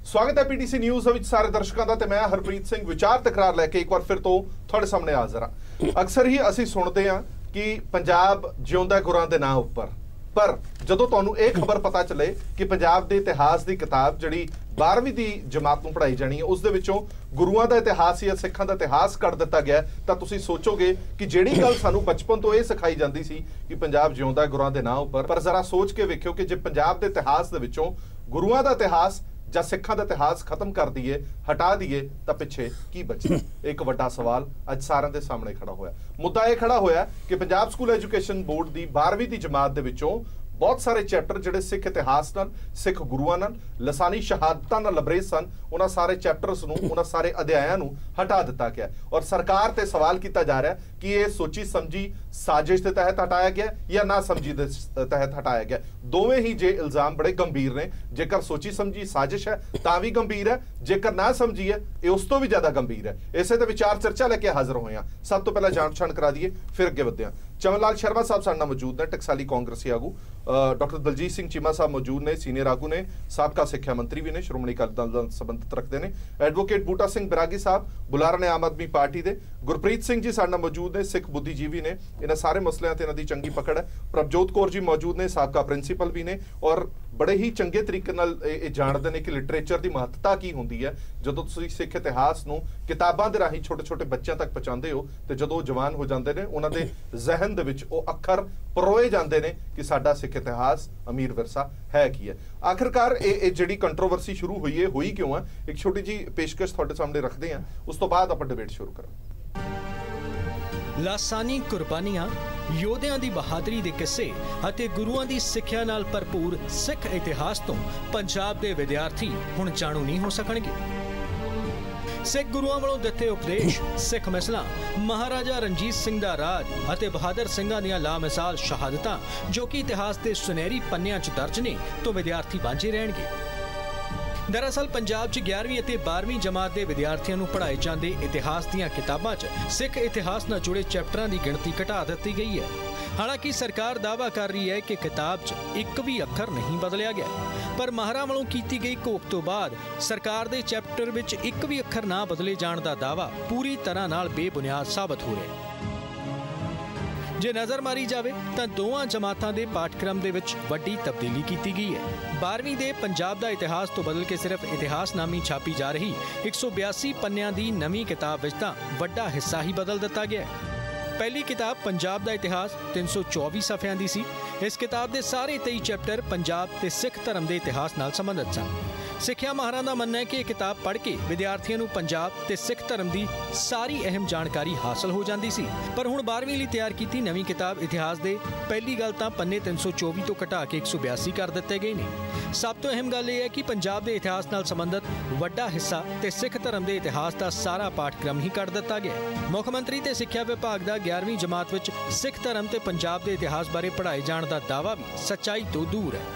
स्वागत है PTC news ਵਿੱਚ ਸਾਰੇ ਦਰਸ਼ਕਾਂ ਦਾ ਤੇ ਮੈਂ ਹਰਪ੍ਰੀਤ ਸਿੰਘ ਵਿਚਾਰ ਤਕਰਾਰ ਲੈ ਕੇ ਇੱਕ ਵਾਰ ਫਿਰ ਤੋਂ ਤੁਹਾਡੇ ਸਾਹਮਣੇ ਹਾਜ਼ਰ ਹਾਂ। ਅਕਸਰ ਹੀ ਅਸੀਂ ਸੁਣਦੇ ਹਾਂ ਕਿ ਪੰਜਾਬ ਜਿਉਂਦਾ ਗੁਰਾਂ ਦੇ ਨਾਂ ਉੱਪਰ, ਪਰ ਜਦੋਂ ਤੁਹਾਨੂੰ ਇਹ ਖਬਰ ਪਤਾ ਚੱਲੇ ਕਿ ਪੰਜਾਬ ਦੇ ਇਤਿਹਾਸ ਦੀ ਕਿਤਾਬ ਜਿਹੜੀ 12ਵੀਂ ਦੀ ਜਮਾਤ ਨੂੰ ਪੜ੍ਹਾਈ ਜਾਣੀ ਹੈ ਉਸ ਦੇ ਵਿੱਚੋਂ ਗੁਰੂਆਂ ਦਾ ਇਤਿਹਾਸ ਜਾਂ ਸਿੱਖਾਂ ਦਾ ਇਤਿਹਾਸ ਕੱਢ ਦਿੱਤਾ ਗਿਆ, ਤਾਂ ਤੁਸੀਂ ਸੋਚੋਗੇ ਕਿ ਜਿਹੜੀ ਗੱਲ ਸਾਨੂੰ ਬਚਪਨ ਤੋਂ ਇਹ ਸਿਖਾਈ ਜਾਂਦੀ ਸੀ ਕਿ ਪੰਜਾਬ ਜਿਉਂਦਾ ਗੁਰਾਂ ਦੇ ਨਾਂ ਉੱਪਰ, ਪਰ ਜ਼ਰਾ ਸੋਚ ਕੇ ਵੇਖਿਓ ਕਿ ਜੇ ਪੰਜਾਬ ਦੇ ਇਤਿਹਾਸ ਦੇ ਵਿੱਚੋਂ ਗੁਰੂਆਂ ਦਾ ਇਤਿਹਾਸ ਜਾਂ ਸਿੱਖਾਂ ਦਾ ਇਤਿਹਾਸ ਖਤਮ ਕਰ ਦਈਏ, ਹਟਾ ਦਈਏ, ਤਾਂ ਪਿੱਛੇ ਕੀ ਬਚਦਾ? ਇੱਕ ਵੱਡਾ ਸਵਾਲ ਅੱਜ ਸਾਰਿਆਂ ਦੇ ਸਾਹਮਣੇ ਖੜਾ ਹੋਇਆ। ਮੁੱਦਾ ਇਹ ਖੜਾ ਹੋਇਆ ਕਿ ਪੰਜਾਬ ਸਕੂਲ ਐਜੂਕੇਸ਼ਨ ਬੋਰਡ ਦੀ 12ਵੀਂ ਦੀ ਜਮਾਤ ਦੇ ਵਿੱਚੋਂ बहुत सारे चैप्टर ਜਿਹੜੇ ਸਿੱਖ ਇਤਿਹਾਸ ਨਾਲ, ਸਿੱਖ ਗੁਰੂਆਂ ਨਾਲ, ਲਸਾਨੀ ਸ਼ਹਾਦਤਾਂ ਨਾਲ ਲਬਰੇਜ਼ ਸਨ, ਉਹਨਾਂ ਸਾਰੇ ਚੈਪਟਰਸ ਨੂੰ, ਉਹਨਾਂ ਸਾਰੇ ਅਧਿਆਇਆਂ ਨੂੰ ਹਟਾ ਦਿੱਤਾ ਗਿਆ ਔਰ ਸਰਕਾਰ ਤੇ ਸਵਾਲ ਕੀਤਾ ਜਾ ਰਿਹਾ ਕਿ ਇਹ ਸੋਚੀ ਸਮਝੀ ਸਾਜ਼ਿਸ਼ ਦੇ ਤਹਿਤ ਹਟਾਇਆ ਗਿਆ ਜਾਂ ਨਾ ਸਮਝੀ ਦੇ ਤਹਿਤ ਹਟਾਇਆ ਗਿਆ। ਦੋਵੇਂ ਹੀ ਜੇ ਇਲਜ਼ਾਮ ਬੜੇ ਗੰਭੀਰ ਨੇ। ਜੇਕਰ ਸੋਚੀ ਸਮਝੀ ਸਾਜ਼ਿਸ਼ ਹੈ ਤਾਂ ਵੀ ਗੰਭੀਰ ਹੈ, ਜੇਕਰ ਨਾ ਸਮਝੀ ਹੈ ਇਹ ਉਸ ਤੋਂ ਵੀ ਜ਼ਿਆਦਾ ਗੰਭੀਰ ਹੈ। ਇਸੇ ਤੇ ਵਿਚਾਰ ਚਰਚਾ ਲੈ ਕੇ ਹਾਜ਼ਰ ਹੋਏ ਹਾਂ। ਸਭ ਤੋਂ ਪਹਿਲਾਂ ਜਾਣ ਪਛਾਣ ਕਰਾ ਦਈਏ, ਫਿਰ ਅੱਗੇ ਵਧਦੇ ਹਾਂ। ਚਮਨ ਲਾਲ ਸ਼ਰਮਾ ਸਾਹਿਬ ਸਾਡੇ ਨਾਲ ਮੌਜੂਦ ਨੇ, ਟਕਸਾਲੀ ਕਾਂਗਰਸੀ ਆਗੂ। डॉक्टर दलजीत सिंह चीमा साहब मौजूद ने, सीनियर आगू ने, साबका सिक्ख्या मंत्री भी ने, श्रोमणी अकाली दल नाल संबंधित रखते हैं। एडवोकेट बूटा सिंह बिरागी साहब बुलारा ने आम आदमी पार्टी के। गुरप्रीत सिंह जी साडे नाल मौजूद ने, सिख बुद्धिजीवी ने, इन्हां सारे मसलियां ते इन्हां दी चंगी पकड़ है। प्रभजोत कौर जी मौजूद ने, साबका प्रिंसीपल भी ने और बड़े ही चंगे तरीके नाल जाणदे ने कि लिटरेचर की महत्ता की हुंदी है। जदों तुसीं सिख इतिहास नूं किताबां दे राहीं छोटे छोटे बच्चों तक पहुंचाते हो तो जदों जवान हो जाते हैं उन्हां दे जहन दे विच ओह अखर परोए जाते हैं कि साडा सिख इतिहास अमीर विरसा है की है। आखिरकार ये जिहड़ी कंट्रोवर्सी शुरू हुई है, हुई क्यों है? एक छोटी जी पेशकश तुहाडे सामने रखते हैं, उस तो बाद आपां डिबेट शुरू करांगे। लासानी कुर्बानियां, योधियां दी बहादरी दे किस्से अते गुरुआं दी सिੱਖਿਆ ਨਾਲ भरपूर सिख इतिहास तो पंजाब दे विद्यार्थी हुण जाणू नहीं हो सकणगे। सिख गुरुआं वालों दिते उपदेश, सिख मिसलां, महाराजा रणजीत सिंह दा राज अते बहादुर सिंघां दीआं लामिसाल शहादतां जो कि इतिहास दे सुनहरी पन्नियां च दर्ज ने, तो विद्यार्थी वांझे रहणगे। दरअसल पंजाब च 11वीं ਅਤੇ 12ਵੀਂ जमात के विद्यार्थियों ਨੂੰ पढ़ाए जाते इतिहास ਦੀਆਂ किताबां च सिख इतिहास ਨਾਲ जुड़े चैप्टरां की गिणती घटा दी गई है। हालांकि सरकार दावा कर रही है कि किताब च एक भी अखर नहीं बदलिया गया, पर माहरां वालों की गई घोख तो बाद सरकार के चैप्टर विच एक भी अखर ना बदले जाण दा दावा पूरी तरह नाल बेबुनियाद साबित हो रहा है। जे नज़र मारी जाए तो दोवां जमातां दे पाठक्रम दे विच वड्डी तब्दीली की गई है। 12वीं दे पंजाब दा इतिहास तो बदल के सिर्फ इतिहास नामी छापी जा रही 182 पन्नियां दी नवीं किताब विच तां वड्डा हिस्सा ही बदल दिता गया है। पहली किताब पंजाब दा इतिहास 324 सफ़ियां दी सी। इस किताब दे सारे 23 चैप्टर पंजाब ते सिख धर्म दे इतिहास नाल संबंधित सन। सिक्ख्या माहरां दा मनना है कि किताब पढ़ के विद्यार्थियों नूं पंजाब ते सिख धर्म की सारी अहम जानकारी हासिल हो जाती सी, पर हुण 12वीं लई तैयार की नवीं किताब इतिहास दे पहली गल तां पन्ने 324 तो घटा के 182 कर दिते गए ने। सब तो अहम गल यह है कि पंजाब के इतिहास नाल संबंधित वड्डा हिस्सा ते सिख धर्म के इतिहास का सारा पाठक्रम ही कट दिता गया। मुख मंत्री ते सिक्ख्या विभाग का 11वीं जमात विच सिख धर्म ते पंजाब के इतिहास बारे पढ़ाए जाण दा दावा भी सच्चाई तो दूर है।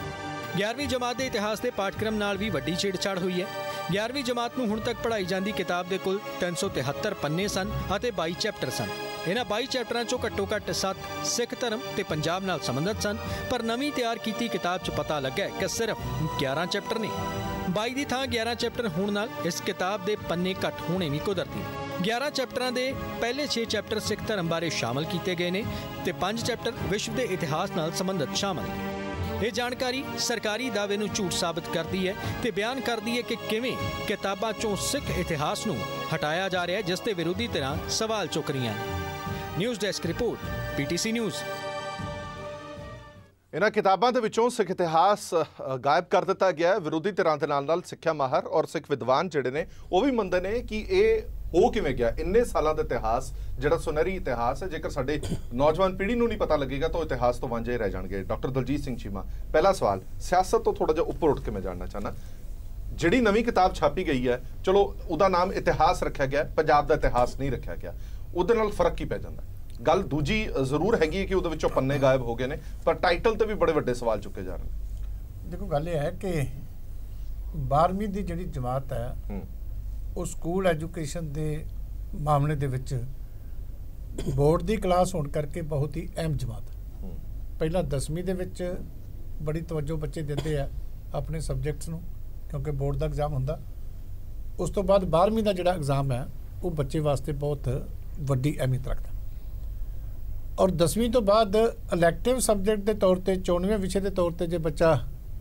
11वीं जमात के इतिहास के पाठक्रम नाल भी वड्डी छेड़छाड़ हुई है। 11वीं जमात नूं हुण तक पढ़ाई जाती किताब के कुल 373 पन्ने सन अते 22 चैप्टर सन। इन्हां 22 चैप्टरां चों घट्टो घट्ट 7 सिख धर्म ते पंजाब नाल संबंधित सन, पर नवीं तैयार की किताब च पता लगा कि सिर्फ 11 चैप्टर ने। 22 की थां 11 चैप्टर होण नाल इस किताब के पन्ने घट होने भी कुदरती। 11 चैप्टरां दे पहले 6 चैप्टर सिख धर्म बारे शामिल किए गए ने ते 5 चैप्टर विश्व के इतिहास नाल संबंधित शामिल ने। ये जानकारी सरकारी दावे नूं झूठ साबित करती है ते बयान करती है कि किवें किताबां चों सिख इतिहास नूं हटाया जा रहा है, जिस ते विरोधी धिरां सवाल चुक रही हैं। News desk report, PTC news. इन्हां किताबां दे विचों सिख इतिहास गायब कर दिता गया है। विरोधी धिरां दे नाल सिक्ख्या माहर और सिख विद्वान जिहड़े ने वो भी मंनदे ने कि ये हो किवें गया। इन्ने सालों का इतिहास जिहड़ा सुनहरी इतिहास है, जेकर साडे नौजवान पीढ़ी नूं नहीं पता लगेगा तो इतिहास तो वांझे रह जाणगे। डॉक्टर दलजीत सिंह चीमा, पहला सवाल सियासत तो थोड़ा जिहा उपर उठ के मैं जानना चाहना, जिहड़ी नवीं किताब छापी गई है, चलो उहदा नाम इतिहास रखा गया, पंजाब का इतिहास नहीं रखा गया, उहदे नाल फर्क की पै जांदा? गल दूजी जरूर हैगी कि उहदे विचों पन्ने गायब हो गए ने, पर टाइटल ते भी बड़े वड्डे सवाल चुके जा रहे हैं। देखो गल यह है कि 12वीं की जिहड़ी जमात है वो स्कूल एजुकेशन के मामले दे विच बोर्ड की क्लास होने करके बहुत ही अहम जमात है। पहला 10वीं दे विच बड़ी तवज्जो बच्चे देते हैं अपने सबजैक्ट्स नूं क्योंकि बोर्ड का एग्जाम होंदा। उस तो बाद 12वीं का जिहड़ा एग्जाम है वो बच्चे वास्ते बहुत वड्डी अहमियत रखता। और 10वीं तो बाद इलैक्टिव सबजैक्ट के तौर पर 94वें विषय के तौर पर जो बच्चा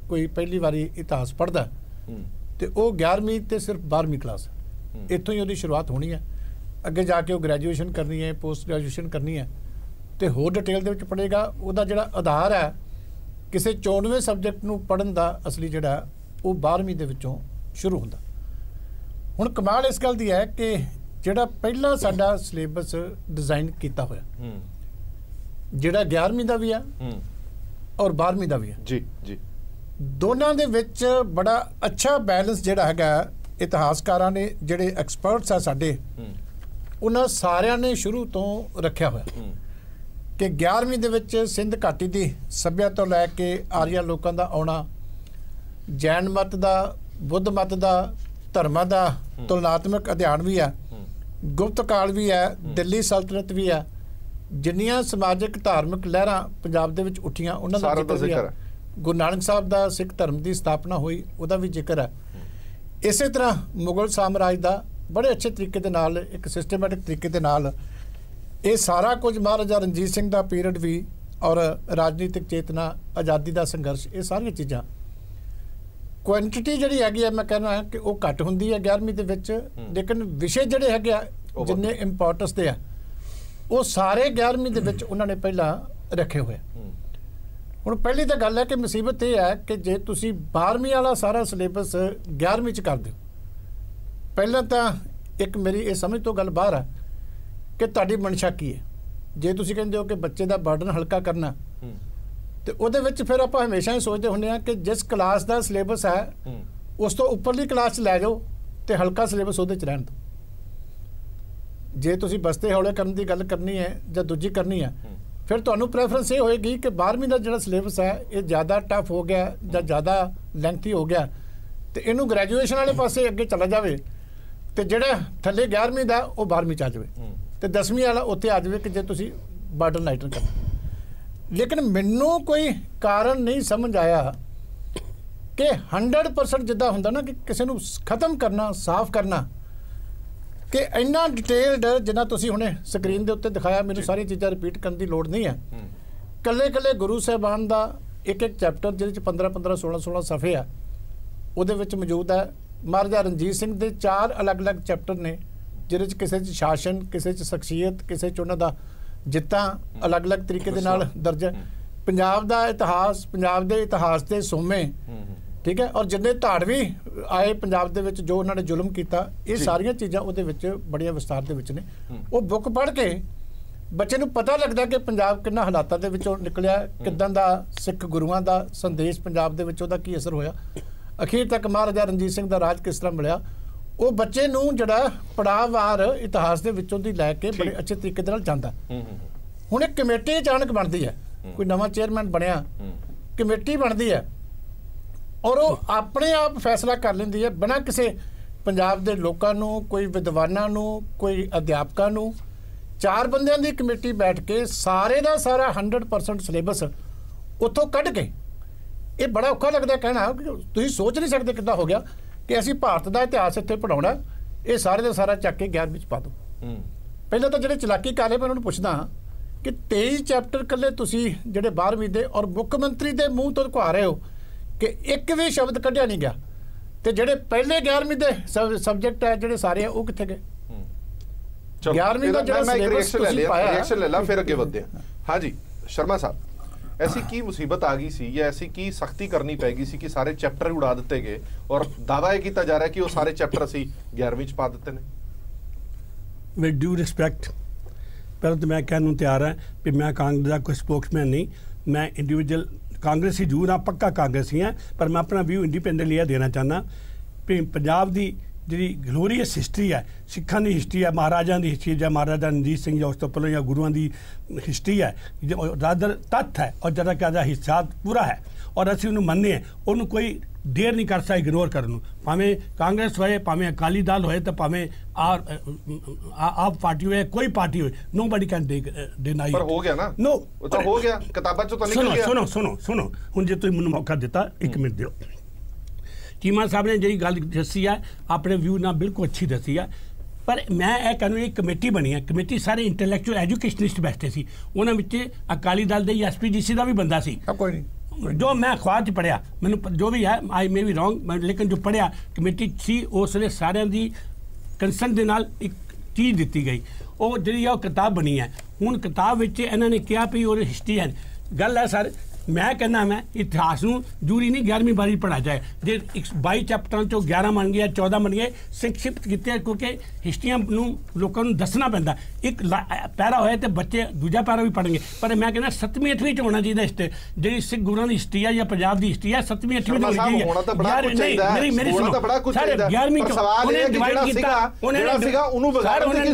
कोई पहली बारी इतिहास पढ़ता तो वो 11वीं तो सिर्फ 12वीं क्लास इत्थों ही उसकी शुरुआत होनी है। अगे जाके वो ग्रैजुएशन करनी है, पोस्ट ग्रैजुएशन करनी है तो होर डिटेल दे विच पढ़ेगा। उसका जिहड़ा आधार है किसी 94वें सबजैक्ट नूं पढ़न का असली जिहड़ा वो 12वीं दे विचों शुरू होंदा। हुण कमाल इस गल दी है कि जिहड़ा पहला साडा सिलेबस डिज़ाइन किया होया जिहड़ा 11वीं का भी है और 12वीं का भी है जी जी, दोनों दे विच बड़ा अच्छा बैलेंस जिहड़ा हैगा इतिहासकारां ने जिहड़े एक्सपर्ट्स आ साडे उन्हां सारियां ने शुरू तो रखिया होया कि 11वीं दे विच सिंध घाटी की सभ्यता तो लैके आर्या लोगों का आना, जैन मत का, बुद्ध मत का, धर्मां का तुलनात्मक अध्ययन भी है, गुप्त काल भी है, दिल्ली सल्तनत भी है, जिन्नियां समाजिक धार्मिक लहरां पंजाब दे विच उठियां उन्हां दा जिक्र भी है, गुरु नानक साहब दा सिख धर्म की स्थापना हुई उहदा भी जिक्र है। इस तरह मुगल साम्राज का बड़े अच्छे तरीके दे नाल एक सिस्टमैटिक तरीके दे नाल ये सारा कुछ महाराजा रणजीत सिंह का पीरियड भी और राजनीतिक चेतना, आज़ादी का संघर्ष, ये सारिया चीज़ां क्वांटिटी जिहड़ी हैगी है मैं कहना कि वो घट हुंदी है 11वीं दे विच, लेकिन विषय जिहड़े हैगे जिन्ने इंपॉर्टेंस दे आ वो सारे 11वीं दे विच उन्होंने पहला रखे हुए। हुण पहली तो गल है कि मुसीबत यह है कि जे तुसी 12वीं वाला सारा सिलेबस 11वीं च कर दो, पहला तो एक मेरी ये समझ तो गल बाहर है कि तुहाडी मनशा की है। जे तुसी कहंदे हो कि बच्चे का बर्डन हल्का करना तो उहदे विच फिर आपां हमेशा ही सोचते हुंदे आ कि जिस क्लास का सिलेबस है उस तो उपरली क्लास च लै जाओ तो हल्का सिलेबस उहदे च रहण दो। जे तुसी बस्ते हौले करने की गल करनी है जां दूजी करनी है फिर तुहानूं प्रेफरेंस ये होएगी कि 12वीं का जिहड़ा सिलेबस है ये ज़्यादा टफ हो गया जां ज़्यादा लेंथी हो गया तो इनू ग्रैजुएशन वाले पासे अगे चला जाए तो जिहड़ा थल्ले 11वीं का वो 12वीं च आ जाए तो 10वीं वाला उत्थे आ जाए कि जे तुसी बर्डन लाइटर करना। लेकिन मैनू कोई कारण नहीं समझ आया कि 100% जिद्दां हुंदा ना कि किसी नूं खत्म करना, साफ करना कि इन्ना डिटेल्ड जिन्ना तुसी हुणे स्क्रीन के उत्ते दिखाया, मैनूं सारी चीज़ां रिपीट करने की लोड़ नहीं है। कल्ले कल्ले गुरु साहिबान का एक एक चैप्टर जिहदे 15-15 16-16 सफ़े आ उहदे विच मौजूद है। महाराजा रणजीत सिंह के 4 अलग अलग चैप्टर ने जिहदे च किसी च शासन, किसी च शख्सियत, किसी च उन्हां दा जित्तां अलग अलग तरीके दे नाल दर्ज है। पंजाब दा इतिहास, पंजाब दे इतिहास दे सोमे, ठीक है, और जिन्ने धाड़वी आए पंजाब दे विच जो उन्होंने जुल्म किया ये सारिया चीज़ां उहदे विच बड़िया विस्तार दे विच ने। वो बुक पढ़ के बच्चे नूं पता लगदा कि पंजाब किन्ना हालातां दे विचों निकलिया, किदां दा सिख गुरुआं दा संदेश पंजाब दे विच उहदा की असर होया, अखीर तक महाराजा रणजीत सिंह दा राज किस तरह मिलिया। वो बच्चे नूं जिहड़ा पड़ाववार इतिहास दे विचों दी लैके बड़े अच्छे तरीके दे नाल जांदा। हुण एक कमेटी अचानक बनदी है, कोई नवां चेयरमैन बनिया, कमेटी बनदी है और वो अपने आप फैसला कर लेंदी है बिना किसी पंजाब के लोगों नूं, कोई विद्वानां नूं, कोई अध्यापकां नूं। 4 बंदियां दी कमेटी बैठ के सारे का सारा 100% सिलेबस उत्थों कढ़ के, ये बड़ा औखा लगता कहना, तुसीं सोच नहीं सकते कितना हो गया कि असीं भारत का इतिहास इत्थे पढ़ाउणा, ये सारे का सारा चक के 11वीं च पा दो। पहले तो जिहड़े चलाकी कर रहे मैं उन्होंने पुछदा कि 23 चैप्टर कल्ले तुसीं जिहड़े 12वीं दे और मुख मंत्री के मूँह तो लुका रहे हो कि एक भी शब्द कढ़िया नहीं गया, तो जिहड़े पहले 11वीं दे सबजैक्ट है जिहड़े सारे वो कित्थे गए? 11वीं का जिहड़ा सिलेबस तुसीं पाया, रिएक्शन ले ला फिर अगे बढ़ते हैं। हाँ जी शर्मा साहब, ऐसी की मुसीबत आ गई सी या ऐसी की सख्ती करनी पैगी सी कि सारे चैप्टर ही उड़ा दिते गए और दावा यह किया जा रहा है कि वो सारे चैप्टर असीं 11वीं च पा दिते ने? विद ड्यू रिस्पैक्ट, पहले तो मैं कहने तैयार है कि मैं कांग्रेस का कोई स्पोक्समैन नहीं, मैं इंडिविजुअल कांग्रेसी जरूर हाँ, पक्का कांग्रेसी हैं, पर मैं अपना व्यू इंडिपेंडेंटली यह देना चाहना कि पंजाब की जी ग्लोरीअस हिस्टरी है, सिखां की हिस्टरी है, महाराजा की हिस्टरी है, महाराजा रणजीत सिंह या उस तो पहले या गुरुआं की हिस्टरी है, रादर तथ्य है और जरा क्या हिस्सा पूरा है और असीं उन्होंने मन्ने हैं, उन्होंने कोई देर नहीं कर सकता इग्नोर करने। भावें कांग्रेस होए, भावें अकाली दल होए, तो भावें आप पार्टी होए, कोई पार्टी होए, नो बडी कैन डिनाई। पर हो गया ना, नो तो हो गया, किताबां चों तो निकल गया। सुनो हुण जे तुसीं मैनूं मौका दिता, 1 मिनट दिओ। चीमा साहब ने जी गल दसी है अपने व्यू ना बिल्कुल अच्छी दसी है, पर मैं ये कहूँ एक कमेटी बनी है, कमेटी सारे इंटैलेक्चुअल एजुकेशनिस्ट बैठे सी, उन्होंने विच अकाली दल दे SPGC का भी बंदा सी। कोई नहीं, जो मैं अखबार च पढ़िया, मैंने जो भी है आई मे बी रॉन्ग, लेकिन जो पढ़िया कमेटी सी उस वे सारे की कंसर्न के नाल एक चीज़ दी गई, वो जी किताब बनी है। हुण किताब विच इन्होंने कहा भी और हिस्ट्री है, गल है सर मैं कहना मैं इतिहास नूं जरूरी नहीं 11वीं 12वीं पढ़ा जाए, जे 22 चैप्टरां चों 11 बन गए 14 बन गए संक्षिप्त कीते, क्योंकि हिस्ट्रियां नूं लोकां नूं दसना पैंदा, एक पैरा होए तो बच्चे दूजा पैरा भी पढ़ेंगे, पर मैं कहना 7वीं 8वीं च होना चाहिए हिस्ट्री, जी सिख गुरुआं की हिस्ट्री है या पंजाब की हिस्ट्री है 7वीं 8वीं च होनी चाहिए। मेरी सुनो सर 11वीं च उन्हें डिवाइड कीता, उन्हें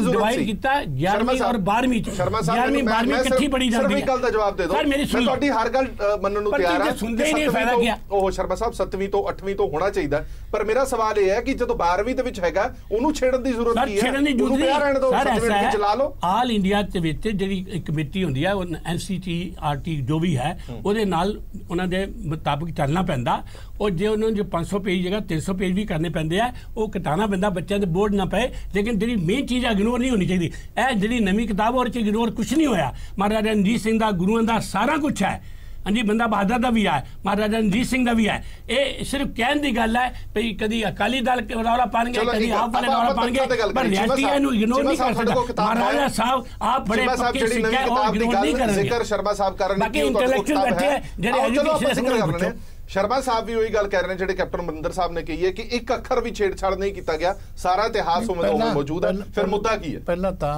डिवाइड कीता 11वीं और 12वीं च, 11वीं 12वीं इकट्ठी पढ़ी जाती है। गल दा जवाब दे दो, सर मेरी सुनो, ਤੁਹਾਡੀ ਹਰ ਗੱਲ ਮੰਨਣ ਨੂੰ ਤਿਆਰ ਹਾਂ, ਸੁਣਦੇ ਹੀ ਨਹੀਂ ਫਾਇਦਾ ਕੀ। ਉਹ ਸ਼ਰਮਾ ਸਾਹਿਬ 7ਵੀਂ ਤੋਂ 8ਵੀਂ ਤੋਂ ਹੋਣਾ ਚਾਹੀਦਾ, ਪਰ ਮੇਰਾ ਸਵਾਲ ਇਹ ਹੈ ਕਿ ਜਦੋਂ 12ਵੀਂ ਦੇ ਵਿੱਚ ਹੈਗਾ ਉਹਨੂੰ ਛੇੜਨ ਦੀ ਜ਼ਰੂਰਤ ਕੀ ਹੈ? ਉਹਨੂੰ ਪਿਆ ਰਹਿਣ ਦਿਓ, 7ਵੀਂ ਵਿੱਚ ਚਲਾ ਲਓ। ਆਲ ਇੰਡੀਆ ਦੇ ਵਿੱਚ ਜਿਹੜੀ ਕਮੇਟੀ ਹੁੰਦੀ ਹੈ NCERT ਜੋ ਵੀ ਹੈ ਉਹਦੇ ਨਾਲ ਉਹਨਾਂ ਦੇ ਮੁਤਾਬਕ ਚੱਲਣਾ ਪੈਂਦਾ, और जो उन्होंने जो 500 पेज जगह 300 पेज भी करने पैंदे आ, वो कटाना पैंदा, बच्चों के बोर्ड ना पे, लेकिन जी मेन चीज़ इग्नोर नहीं होनी चाहिए। यह जी नवी किताब और इग्नोर कुछ नहीं होया, महाराजा रणजीत सिंह का गुरुओं का सारा कुछ है, हाँ जी बंदा बहादुर का भी है, महाराजा रणजीत सिंह का भी है, ये सिर्फ कहने की गल है भी कभी अकाली दल रौला पाएंगे, कभी आप वाले रौला पाएंगे, पर रियलिटी इग्नोर नहीं कर सकता। महाराजा साहब आप बड़े पक्के सिक्के और इग्नोर नहीं करेंगे। शर्मा साहब कर बाकी इंटेलेक्चुअल बैठे हैं ਜਿਹੜੇ एजुकेशन शर्मा साहब भी वही गल कह रहे हैं ਜਿਹੜੇ कैप्टन अमरिंदर साहब ने कही है कि एक अखर भी छेड़छाड़ नहीं किया गया, सारा इतिहास मौजूद है। फिर मुद्दा की है? पहला तो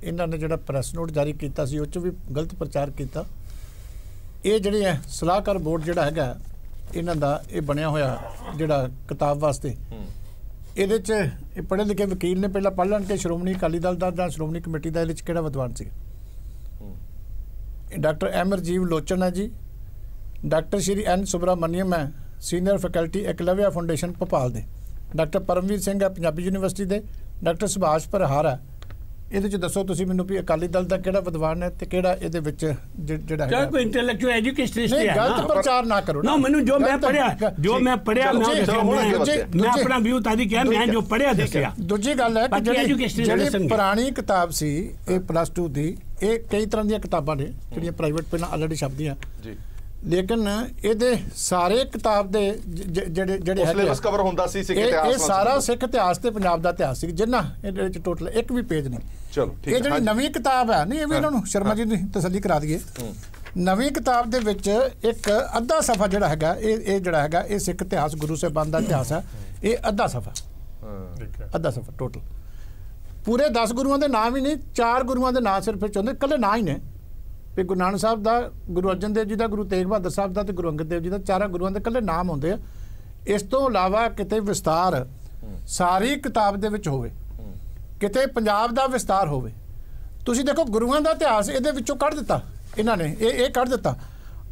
इन्होंने जो प्रैस नोट जारी किया सी उस भी गलत प्रचार किया। ये जी है सलाहकार बोर्ड जोड़ा है इन्हों का ये बनया होया जोड़ा किताब वास्ते, ये पढ़े लिखे वकील ने पहला पढ़ लैन के श्रोमणी अकाली दल का श्रोमणी कमेटी का ये विद्वान से डॉक्टर M राजीव लोचन है जी, डॉक्टर श्री N सुब्रमण्यम है senior faculty Eklavya foundation Bhopal दे, डॉक्टर परमवीर सिंह है पंजाबी यूनिवर्सिटी दे, डॉक्टर सुभाष परहार है। ये दसो तुसीं मैनूं भी अकाली दल का किहड़ा विद्वान है ते किहड़ा इहदे विच जिहड़ा है कोई इंटेलेक्चुअल एजुकेशनिस्ट है, गलत प्रचार ना करो ना। मैनूं जो मैं पढ़िया मैं अपना व्यू तादी कहा, मैं जो पढ़िया दस्सिया। दूजी गल है कि जिहड़ी पुरानी किताब सी ये +2 दी, ये कई तरह दी किताबां ने जिहड़ियां प्राइवेट पहलां ऑलरेडी छपदियां जी, लेकिन ये सारे किताब दे ਜਿਹੜੇ ਸਿਲੇਬਸ ਕਵਰ ਹੁੰਦਾ ਸੀ ਸਿੱਖ ਇਤਿਹਾਸ, ਇਹ ਸਾਰਾ ਸਿੱਖ ਇਤਿਹਾਸ ਤੇ ਪੰਜਾਬ ਦਾ ਇਤਿਹਾਸ ਸੀ, ਜਿੰਨਾ ਇਹਦੇ ਵਿੱਚ ਟੋਟਲ ਇੱਕ ਵੀ ਪੇਜ ਨਹੀਂ। ਚਲੋ ਠੀਕ ਹੈ, ਇਹ ਜਿਹੜੀ ਨਵੀਂ ਕਿਤਾਬ ਹੈ ਨਹੀਂ, ਇਹ ਵੀ ਇਹਨਾਂ ਨੂੰ ਸ਼ਰਮਾ ਜੀ ਨੂੰ ਤਸੱਲੀ ਕਰਾ ਦਈਏ, ਨਵੀਂ ਕਿਤਾਬ ਦੇ ਵਿੱਚ ਇੱਕ ਅੱਧਾ ਸਫਾ ਜਿਹੜਾ ਹੈਗਾ ਇਹ ਜਿਹੜਾ ਹੈਗਾ ਇਹ ਸਿੱਖ ਇਤਿਹਾਸ ਗੁਰੂ ਸਾਹਿਬਾਨ ਦਾ ਇਤਿਹਾਸ ਹੈ, ਇਹ ਅੱਧਾ ਸਫਾ ਟੋਟਲ ਪੂਰੇ 10 ਗੁਰੂਆਂ ਦੇ ਨਾਮ ਹੀ ਨਹੀਂ, 4 ਗੁਰੂਆਂ ਦੇ ਨਾਮ ਸਿਰਫ ਚਾਹੁੰਦੇ ਇਕੱਲੇ ਨਾਂ ਹੀ ਨੇ ਵੀ गुरु नानक साहब का, गुरु अर्जन देव जी का, गुरु तेग बहादुर साहब का, गुरु अंगद देव जी का, 4 गुरुओं के कल्ले नाम होंगे। इस तो इलावा किते विस्तार सारी किताब दे विच होवे, किते पंजाब दा विस्तार होवे। तुसीं देखो गुरुओं का इतिहास इहदे विचों कढ़ दिता इन्हां ने, ये कढ़ दिता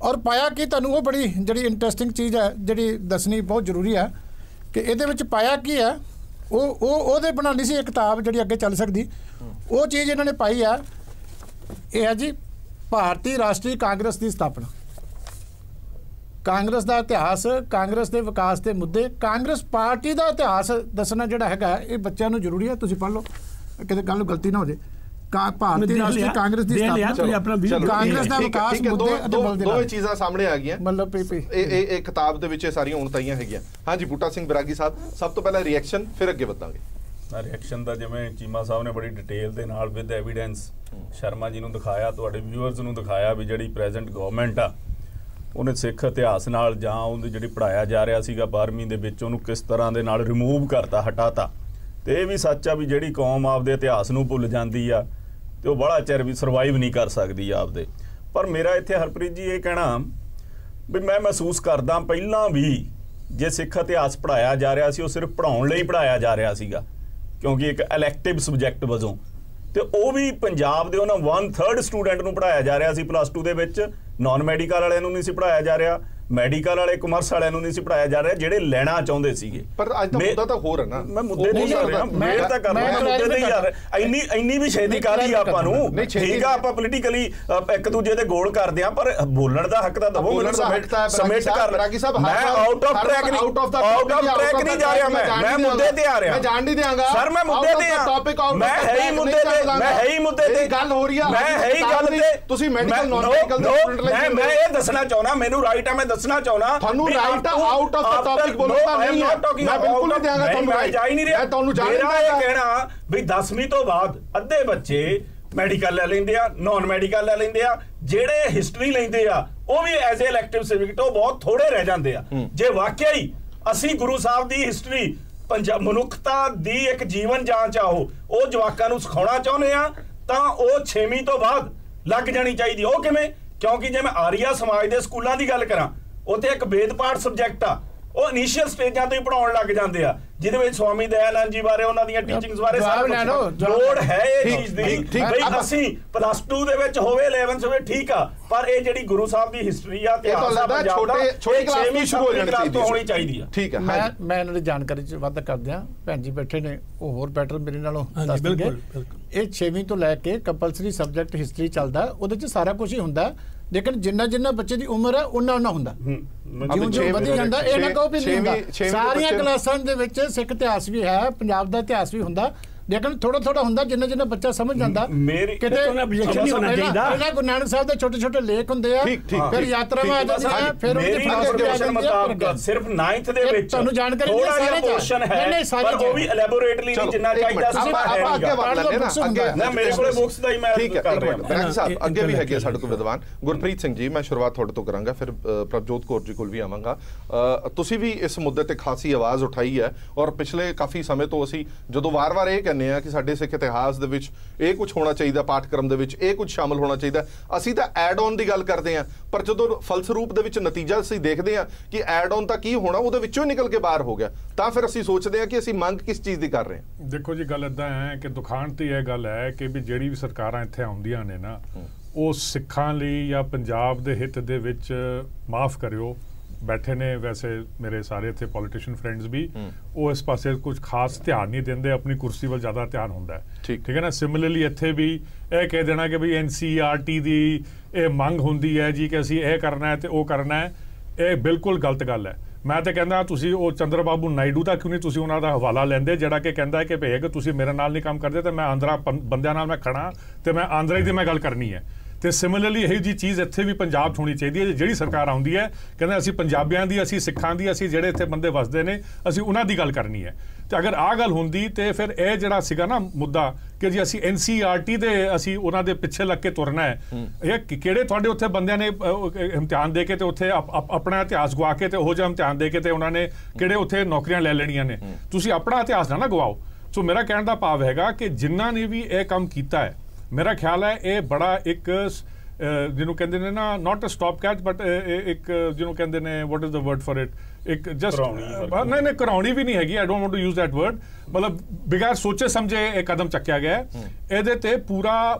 और पाया कि तुहानूं वो बड़ी जिहड़ी इंटरस्टिंग चीज़ है जिहड़ी दसनी बहुत जरूरी है कि इहदे विच पाया की है, वो बना नहीं सी किताब जिहड़ी अगे चल सकदी, वो चीज़ इन्हां ने पाई है। ये है जी भारतीय राष्ट्रीय कांग्रेस की स्थापना, कांग्रेस का इतिहास, कांग्रेस के विकास के मुद्दे, कांग्रेस पार्टी का इतिहास दसना जोड़ा है ये बच्चों को जरूरी है। तुसीं पढ़ लो किसी गल गलती ना हो जाए। भारतीय राष्ट्रीय कांग्रेस की स्थापना, कांग्रेस का विकास मुद्दे, दो चीज़ां सामने आ गई मतलब ये किताब दे विच सारियां उणताइयां हैगियां। हाँ जी बूटा सिंह बरागी साहब, सब तो पहला रिएक्शन फिर अगे वधांगे। रिएक्शन का जिवें चीमा साहब ने बड़ी डिटेल के नाल विद एविडेंस शर्मा जी नूं दिखाया, तुहाडे व्यूअर्स नूं दिखाया भी जिहड़ी प्रेजेंट गवर्नमेंट आ उन्हें सिख इतिहास नाल जां उहदी जिहड़ी पढ़ाया जा रहा सीगा 12वीं दे विच उहनूं किस तरह दे नाल रिमूव करता, हटाता। ते इह भी सच आ भी जिहड़ी कौम आपदे इतिहास नूं भुल जांदी आ ते ओह बड़ा चिर भी सर्वाइव नहीं कर सकदी आपदे। पर मेरा इत्थे हरप्रीत जी ये कहना भी मैं महसूस करदा पहिलां भी जे सिख इतिहास पढ़ाया जा रहा सी, ओह सिर्फ पढ़ाउण लई पढ़ाया जा रहा सीगा क्योंकि एक इलैक्टिव सबजैक्ट वजों, तो वह भी पंजाब के उन्होंने 1/3 स्टूडेंट को पढ़ाया जा रहा +2 के, नॉन मैडिकल वाले नहीं सी पढ़ाया जा रहा, ਮੈਡੀਕਲ ਵਾਲੇ ਕਮਰਸ ਵਾਲਿਆਂ ਨੂੰ ਨਹੀਂ ਸੀ ਪੜਾਇਆ ਜਾ ਰਿਹਾ ਜਿਹੜੇ ਲੈਣਾ ਚਾਹੁੰਦੇ ਸੀਗੇ। ਪਰ ਅੱਜ ਤਾਂ ਮੁੱਦਾ ਤਾਂ ਹੋਰ ਹੈ ਨਾ, ਮੈਂ ਮੁੱਦੇ ਨਹੀਂ ਜਾ ਰਿਹਾ, ਮੇਰ ਤਾਂ ਕਰ ਰਿਹਾ, ਮੁੱਦੇ ਤੇ ਹੀ ਜਾ ਰਿਹਾ। ਇੰਨੀ ਵੀ ਛੇਤੀ ਕਾਹਦੀ ਆਪਾਂ ਨੂੰ, ਠੀਕ ਆ ਆਪਾਂ ਪੋਲੀਟੀਕਲੀ ਇੱਕ ਦੂਜੇ ਦੇ ਗੋਲ ਕਰਦੇ ਆ, ਪਰ ਬੋਲਣ ਦਾ ਹੱਕ ਤਾਂ ਦਵੋ ਮੈਨੂੰ। ਸਮਿਟ ਕਰ ਮੈਂ ਆਊਟ ਆਫ ਟਰੈਕ ਨਹੀਂ ਜਾ ਰਿਹਾ, ਮੈਂ ਮੁੱਦੇ ਤੇ ਆ ਰਿਹਾ। ਮੈਂ ਜਾਣ ਨਹੀਂ ਦਿਆਂਗਾ ਸਰ, ਮੈਂ ਮੁੱਦੇ ਤੇ ਆ, ਮੈਂ ਹੈ ਹੀ ਮੁੱਦੇ ਤੇ ਗੱਲ ਹੋ ਰਹੀ ਆ, ਮੈਂ ਹੈ ਹੀ ਗੱਲ ਤੇ। ਤੁਸੀਂ ਮੈਡੀਕਲ ਨੌਨ ਮੈਡੀਕਲ ਦੇ ਸਟੂਡੈਂਟ ਲਈ ਮੈਂ ਇਹ ਦੱਸਣਾ ਚਾਹੁੰਦਾ, ਮੈਨੂੰ ਰਾਈਟ ਆ, ਮੈਂ ਦੱਸਣਾ ਚਾਹੁੰਦਾ ਤੁਹਾਨੂੰ ਰਾਈਟ ਆ, ਆਊਟ ਆਫ ਦਾ ਟੌਪਿਕ ਬੋਲਣਾ ਨਹੀਂ ਹੈ, ਮੈਂ ਬਿਲਕੁਲ ਨਹੀਂ ਦਿਆਂਗਾ ਤੁਹਾਨੂੰ ਰਾਈਟ। ਜਾ ਹੀ ਨਹੀਂ ਰਿਹਾ, ਤੁਹਾਨੂੰ ਜਾਣ ਮੇਰਾ ਇਹ ਕਹਿਣਾ ਵੀ 10ਵੀਂ ਤੋਂ ਬਾਅਦ ਅੱਧੇ ਬੱਚੇ ਮੈਡੀਕਲ ਲੈ ਲੈਂਦੇ ਆ, ਨਾਨ ਮੈਡੀਕਲ ਲੈ ਲੈਂਦੇ ਆ, ਜਿਹੜੇ ਹਿਸਟਰੀ ਲੈਂਦੇ ਆ ਉਹ ਵੀ ਐਜ਼ ਅ ਇਲੈਕਟਿਵ ਸਬਜੈਕਟ ਉਹ ਬਹੁਤ ਥੋੜੇ ਰਹਿ ਜਾਂਦੇ ਆ। ਜੇ ਵਾਕਿਆ ਹੀ ਅਸੀਂ ਗੁਰੂ ਸਾਹਿਬ ਦੀ ਹਿਸਟਰੀ ਮਨੁੱਖਤਾ ਦੀ ਇੱਕ ਜੀਵਨ ਜਾਂਚ ਆ ਉਹ ਜਵਾਕਾਂ ਨੂੰ ਸਿਖਾਉਣਾ ਚਾਹੁੰਦੇ ਆ ਤਾਂ ਉਹ 6ਵੀਂ ਤੋਂ ਬਾਅਦ ਲੱਗ ਜਾਣੀ ਚਾਹੀਦੀ। ਉਹ ਕਿਵੇਂ? ਕਿਉਂਕਿ ਜੇ ਮੈਂ ਆਰੀਆ ਸਮਾਜ ਦੇ ਸਕੂਲਾਂ ਦੀ ਗੱਲ ਕਰਾਂ, ਉੱਥੇ ਇੱਕ ਵੇਦ ਪਾਠ ਸਬਜੈਕਟ ਆ, ਉਹ ਇਨੀਸ਼ੀਅਲ ਸਟੇਜਾਂ ਤੋਂ ਹੀ ਪੜਾਉਣ ਲੱਗ ਜਾਂਦੇ ਆ, ਜਿਹਦੇ ਵਿੱਚ ਸਵਾਮੀ ਦਇਆਨੰਦ ਜੀ ਬਾਰੇ, ਉਹਨਾਂ ਦੀਆਂ ਟੀਚਿੰਗਸ ਬਾਰੇ ਲੋੜ ਹੈ ਇਹ ਚੀਜ਼ ਦੀ। ਬਈ ਅਸੀਂ +2 ਦੇ ਵਿੱਚ ਹੋਵੇ, 11th ਹੋਵੇ, ਠੀਕ ਆ, ਪਰ ਇਹ ਜਿਹੜੀ ਗੁਰੂ ਸਾਹਿਬ ਦੀ ਹਿਸਟਰੀ ਆ ਤੇ ਛੋਟੇ ਕਲਾਸ ਤੋਂ ਸ਼ੁਰੂ ਹੋਣੀ ਚਾਹੀਦੀ ਆ। ਠੀਕ ਹੈ, ਮੈਂ ਇਹਨਾਂ ਦੀ ਜਾਣਕਾਰੀ ਚ ਵਾਧਾ ਕਰਦਿਆਂ, ਭੈਣ ਜੀ ਬੈਠੇ ਨੇ ਉਹ ਹੋਰ ਬੈਟਰ ਮੇਰੇ ਨਾਲੋਂ ਦੱਸ ਦਿੰਦੇ। ਇਹ 6ਵੀਂ ਤੋਂ ਲੈ ਕੇ ਕੰਪਲਸਰੀ ਸਬਜੈਕਟ ਹਿਸਟਰੀ ਚੱਲਦਾ, ਉਹਦੇ ਚ ਸਾਰਾ ਕੁਝ ਹੀ ਹੁੰਦਾ, ਲੇਕਿਨ ਜਿੰਨਾ ਬੱਚੇ ਦੀ ਉਮਰ ਹੈ ਉਹਨਾਂ ਹੁੰਦਾ, ਜਿਉਂ ਵਧੀ ਜਾਂਦਾ। ਇਹ ਨਾ ਕਹੋ ਵੀ ਨਹੀਂ ਹੁੰਦਾ, ਸਾਰੀਆਂ ਕਲਾਸਾਂ ਦੇ ਵਿੱਚ ਸਿੱਖ ਇਤਿਹਾਸ ਵੀ ਹੈ, ਪੰਜਾਬ ਦਾ ਇਤਿਹਾਸ ਵੀ ਹੁੰਦਾ, ਲੇਕਿਨ ਥੋੜਾ ਹੁੰਦਾ ਜਿੰਨਾ ਬੱਚਾ ਸਮਝ ਜਾਂਦਾ। ਕਿਤੇ ਆਬਜੈਕਸ਼ਨ ਨਹੀਂ ਹੋਣਾ ਚਾਹੀਦਾ। ਇਹਨਾਂ ਗੁਰੂ ਨਾਨਕ ਸਾਹਿਬ ਦੇ ਛੋਟੇ ਲੇਖ ਹੁੰਦੇ ਆ, ਫਿਰ ਯਾਤਰਾਵਾਂ ਆ ਜਾਂਦੀਆਂ, ਫਿਰ ਉਹਦੇ ਸਿਰਫ 9th ਦੇ ਵਿੱਚ ਤੁਹਾਨੂੰ ਜਾਣਕਾਰੀ ਥੋੜਾ ਜਿਹਾ ਪੋਰਸ਼ਨ ਹੈ, ਪਰ ਉਹ ਵੀ ਐਲੈਬੋਰੇਟਲੀ ਨਹੀਂ ਜਿੰਨਾ ਚਾਹੀਦਾ ਸੀ। ਆਪਾਂ ਅੱਗੇ ਵਧ ਲੈਂਦੇ ਨਾ, ਮੇਰੇ ਕੋਲੇ ਬੁੱਕਸ ਦਾ ਹੀ ਮੈਂ ਕਰ ਰਿਹਾ। ਬੈਂਕ ਸਾਹਿਬ ਅੱਗੇ ਵੀ ਹੈਗੇ ਸਾਡੇ ਕੋਲ ਵਿਦਵਾਨ। ਗੁਰਪ੍ਰੀਤ ਸਿੰਘ ਜੀ, ਮੈਂ ਸ਼ੁਰੂਆਤ ਤੁਹਾਡੇ ਤੋਂ ਕਰਾਂਗਾ, ਫਿਰ ਪ੍ਰਭਜੋਤ ਕੌਰ ਜੀ ਕੋਲ ਵੀ ਆਵਾਂਗਾ। ਤੁਸੀਂ ਵੀ ਇਸ ਮੁੱਦੇ ਤੇ ਖਾਸੀ ਆਵਾਜ਼ ਉਠਾਈ ਹੈ, ਔਰ ਪਿਛਲੇ ਕਾਫੀ ਸਮੇਂ ਤੋਂ ਅਸੀਂ ਜਦੋਂ ਵਾਰ-ਵਾਰ ਇਹ ਕਹਿੰਦੇ ਆ ਕਿ ਸਾਡੇ ਸਿੱਖ ਇਤਿਹਾਸ ਦੇ ਵਿੱਚ ਇਹ ਕੁਝ ਹੋਣਾ ਚਾਹੀਦਾ, ਪਾਠਕ੍ਰਮ ਦੇ ਵਿੱਚ ਇਹ ਕੁਝ ਸ਼ਾਮਲ ਹੋਣਾ ਚਾਹੀਦਾ, ਅਸੀਂ ਤਾਂ ਐਡ ਔਨ ਦੀ ਗੱਲ ਕਰਦੇ ਆ, ਪਰ ਜਦੋਂ ਫਲਸਰੂਪ ਦੇ ਵਿੱਚ ਨਤੀਜਾ ਅਸੀਂ ਦੇਖਦੇ ਆ ਕਿ ਐਡ ਔਨ ਤਾਂ ਕੀ ਹੋਣਾ, ਉਹਦੇ ਵਿੱਚੋਂ ਨਿਕਲ ਕੇ ਬਾਹਰ ਹੋ ਗਿਆ, ਤਾਂ ਫਿਰ ਅਸੀਂ ਸੋਚਦੇ ਆ ਕਿ ਅਸੀਂ ਮੰਗ ਕਿਸ ਚੀਜ਼ ਦੀ ਕਰ ਰਹੇ ਹਾਂ। ਦੇਖੋ ਜੀ, ਗੱਲ ਇਦਾਂ ਹੈ ਕਿ ਦੁਖਾਂਤ ਦੀ ਇਹ ਗੱਲ ਹੈ ਕਿ ਵੀ ਜਿਹੜੀ ਵੀ ਸਰਕਾਰਾਂ ਇੱਥੇ ਆਉਂਦੀਆਂ ਨੇ ਨਾ, ਉਹ ਸਿੱਖਾਂ ਲਈ ਜਾਂ ਪੰਜਾਬ ਦੇ ਹਿੱਤ ਦੇ ਵਿੱਚ, ਮਾਫ ਕਰਿਓ, ਬੈਠੇ ਨੇ ਵੈਸੇ ਮੇਰੇ ਸਾਰੇ ਇੱਥੇ ਪੋਲੀਟੀਸ਼ੀਅਨ ਫਰੈਂਡਸ ਵੀ, ਉਹ ਇਸ ਪਾਸੇ ਕੁਝ ਖਾਸ ਧਿਆਨ ਨਹੀਂ ਦਿੰਦੇ, ਆਪਣੀ ਕੁਰਸੀ ਵੱਲ ਜ਼ਿਆਦਾ ਧਿਆਨ ਹੁੰਦਾ ਹੈ। ਠੀਕ ਹੈ ਨਾ। ਸਿਮਿਲਰਲੀ ਇੱਥੇ ਵੀ ਇਹ ਕਹਿ ਦੇਣਾ ਕਿ ਵੀ NCERT ਦੀ ਇਹ ਮੰਗ ਹੁੰਦੀ ਹੈ ਜੀ ਕਿ ਅਸੀਂ ਇਹ ਕਰਨਾ ਹੈ ਤੇ ਉਹ ਕਰਨਾ ਹੈ, ਇਹ ਬਿਲਕੁਲ ਗਲਤ ਗੱਲ ਹੈ। ਮੈਂ ਤਾਂ ਕਹਿੰਦਾ ਤੁਸੀਂ ਉਹ ਚੰਦਰ ਬਾਬੂ ਨਾਇਡੂ ਦਾ ਕਿਉਂ ਨਹੀਂ ਤੁਸੀਂ ਉਹਨਾਂ ਦਾ ਹਵਾਲਾ ਲੈਂਦੇ, ਜਿਹੜਾ ਕਿ ਕਹਿੰਦਾ ਹੈ ਕਿ ਭਈ ਕਿ ਤੁਸੀਂ ਮੇਰੇ ਨਾਲ ਨਹੀਂ ਕੰਮ ਕਰਦੇ ਤੇ ਮੈਂ ਆਂਧਰਾ ਬੰਦਿਆਂ ਨਾਲ ਮੈਂ ਖੜਾ ਤੇ ਮੈਂ ਆਂਧਰਾ ਦੀ ਮੈਂ ਗੱਲ ਕਰਨੀ ਹੈ। ਤੇ ਸਿਮਿਲਰਲੀ ਇਹੋ ਜੀ ਚੀਜ਼ ਇੱਥੇ ਵੀ ਪੰਜਾਬ 'ਚ ਹੋਣੀ ਚਾਹੀਦੀ ਹੈ। ਜਿਹੜੀ ਸਰਕਾਰ ਆਉਂਦੀ ਹੈ, ਕਹਿੰਦੇ ਅਸੀਂ ਪੰਜਾਬੀਆਂ ਦੀ, ਅਸੀਂ ਸਿੱਖਾਂ ਦੀ, ਅਸੀਂ ਜਿਹੜੇ ਇੱਥੇ ਬੰਦੇ ਵਸਦੇ ਨੇ, ਅਸੀਂ ਉਹਨਾਂ ਦੀ ਗੱਲ ਕਰਨੀ ਹੈ। ਤੇ ਅਗਰ ਆਹ ਗੱਲ ਹੁੰਦੀ ਤੇ ਫਿਰ ਇਹ ਜਿਹੜਾ ਸੀਗਾ ਨਾ ਮੁੱਦਾ ਕਿ ਜੀ ਅਸੀਂ NCERT ਦੇ ਅਸੀਂ ਉਹਨਾਂ ਦੇ ਪਿੱਛੇ ਲੱਗ ਕੇ ਤੁਰਨਾ ਹੈ, ਇਹ ਕਿਹੜੇ ਤੁਹਾਡੇ ਉੱਥੇ ਬੰਦਿਆਂ ਨੇ ਇਮਤਿਹਾਨ ਦੇ ਕੇ ਤੇ ਉੱਥੇ ਆਪਣਾ ਇਤਿਹਾਸ ਗਵਾ ਕੇ ਤੇ ਉਹੋ ਜਿਹਾ ਇਮਤਿਹਾਨ ਦੇ ਕੇ ਤੇ ਉਹਨਾਂ ਨੇ ਕਿਹੜੇ ਉੱਥੇ ਨੌਕਰੀਆਂ ਲੈ ਲੈਣੀਆਂ ਨੇ। ਤੁਸੀਂ ਆਪਣਾ ਇਤਿਹਾਸ ਨਾ ਗਵਾਓ। ਸੋ ਮੇਰਾ ਕਹਿਣ ਦਾ ਭਾਵ ਹੈਗਾ ਕਿ ਜਿਨ੍ਹਾਂ ਨੇ ਵੀ ਇਹ ਕੰਮ ਕੀਤਾ ਹੈ, ਮੇਰਾ ਖਿਆਲ ਹੈ ਇਹ ਬੜਾ ਇੱਕ ਜਿਹਨੂੰ ਕਹਿੰਦੇ ਨੇ ਨਾ, not a stop cat but ਇੱਕ ਜਿਹਨੂੰ ਕਹਿੰਦੇ ਨੇ, what is the word for it, ਇੱਕ ਜਸਟ ਨਹੀਂ ਕਰਾਉਣੀ ਵੀ ਨਹੀਂ ਹੈਗੀ, I don't want to use that word, ਮਤਲਬ ਬਿਗੈਰ ਸੋਚੇ ਸਮਝੇ ਇਹ ਕਦਮ ਚੱਕਿਆ ਗਿਆ। ਇਹਦੇ ਤੇ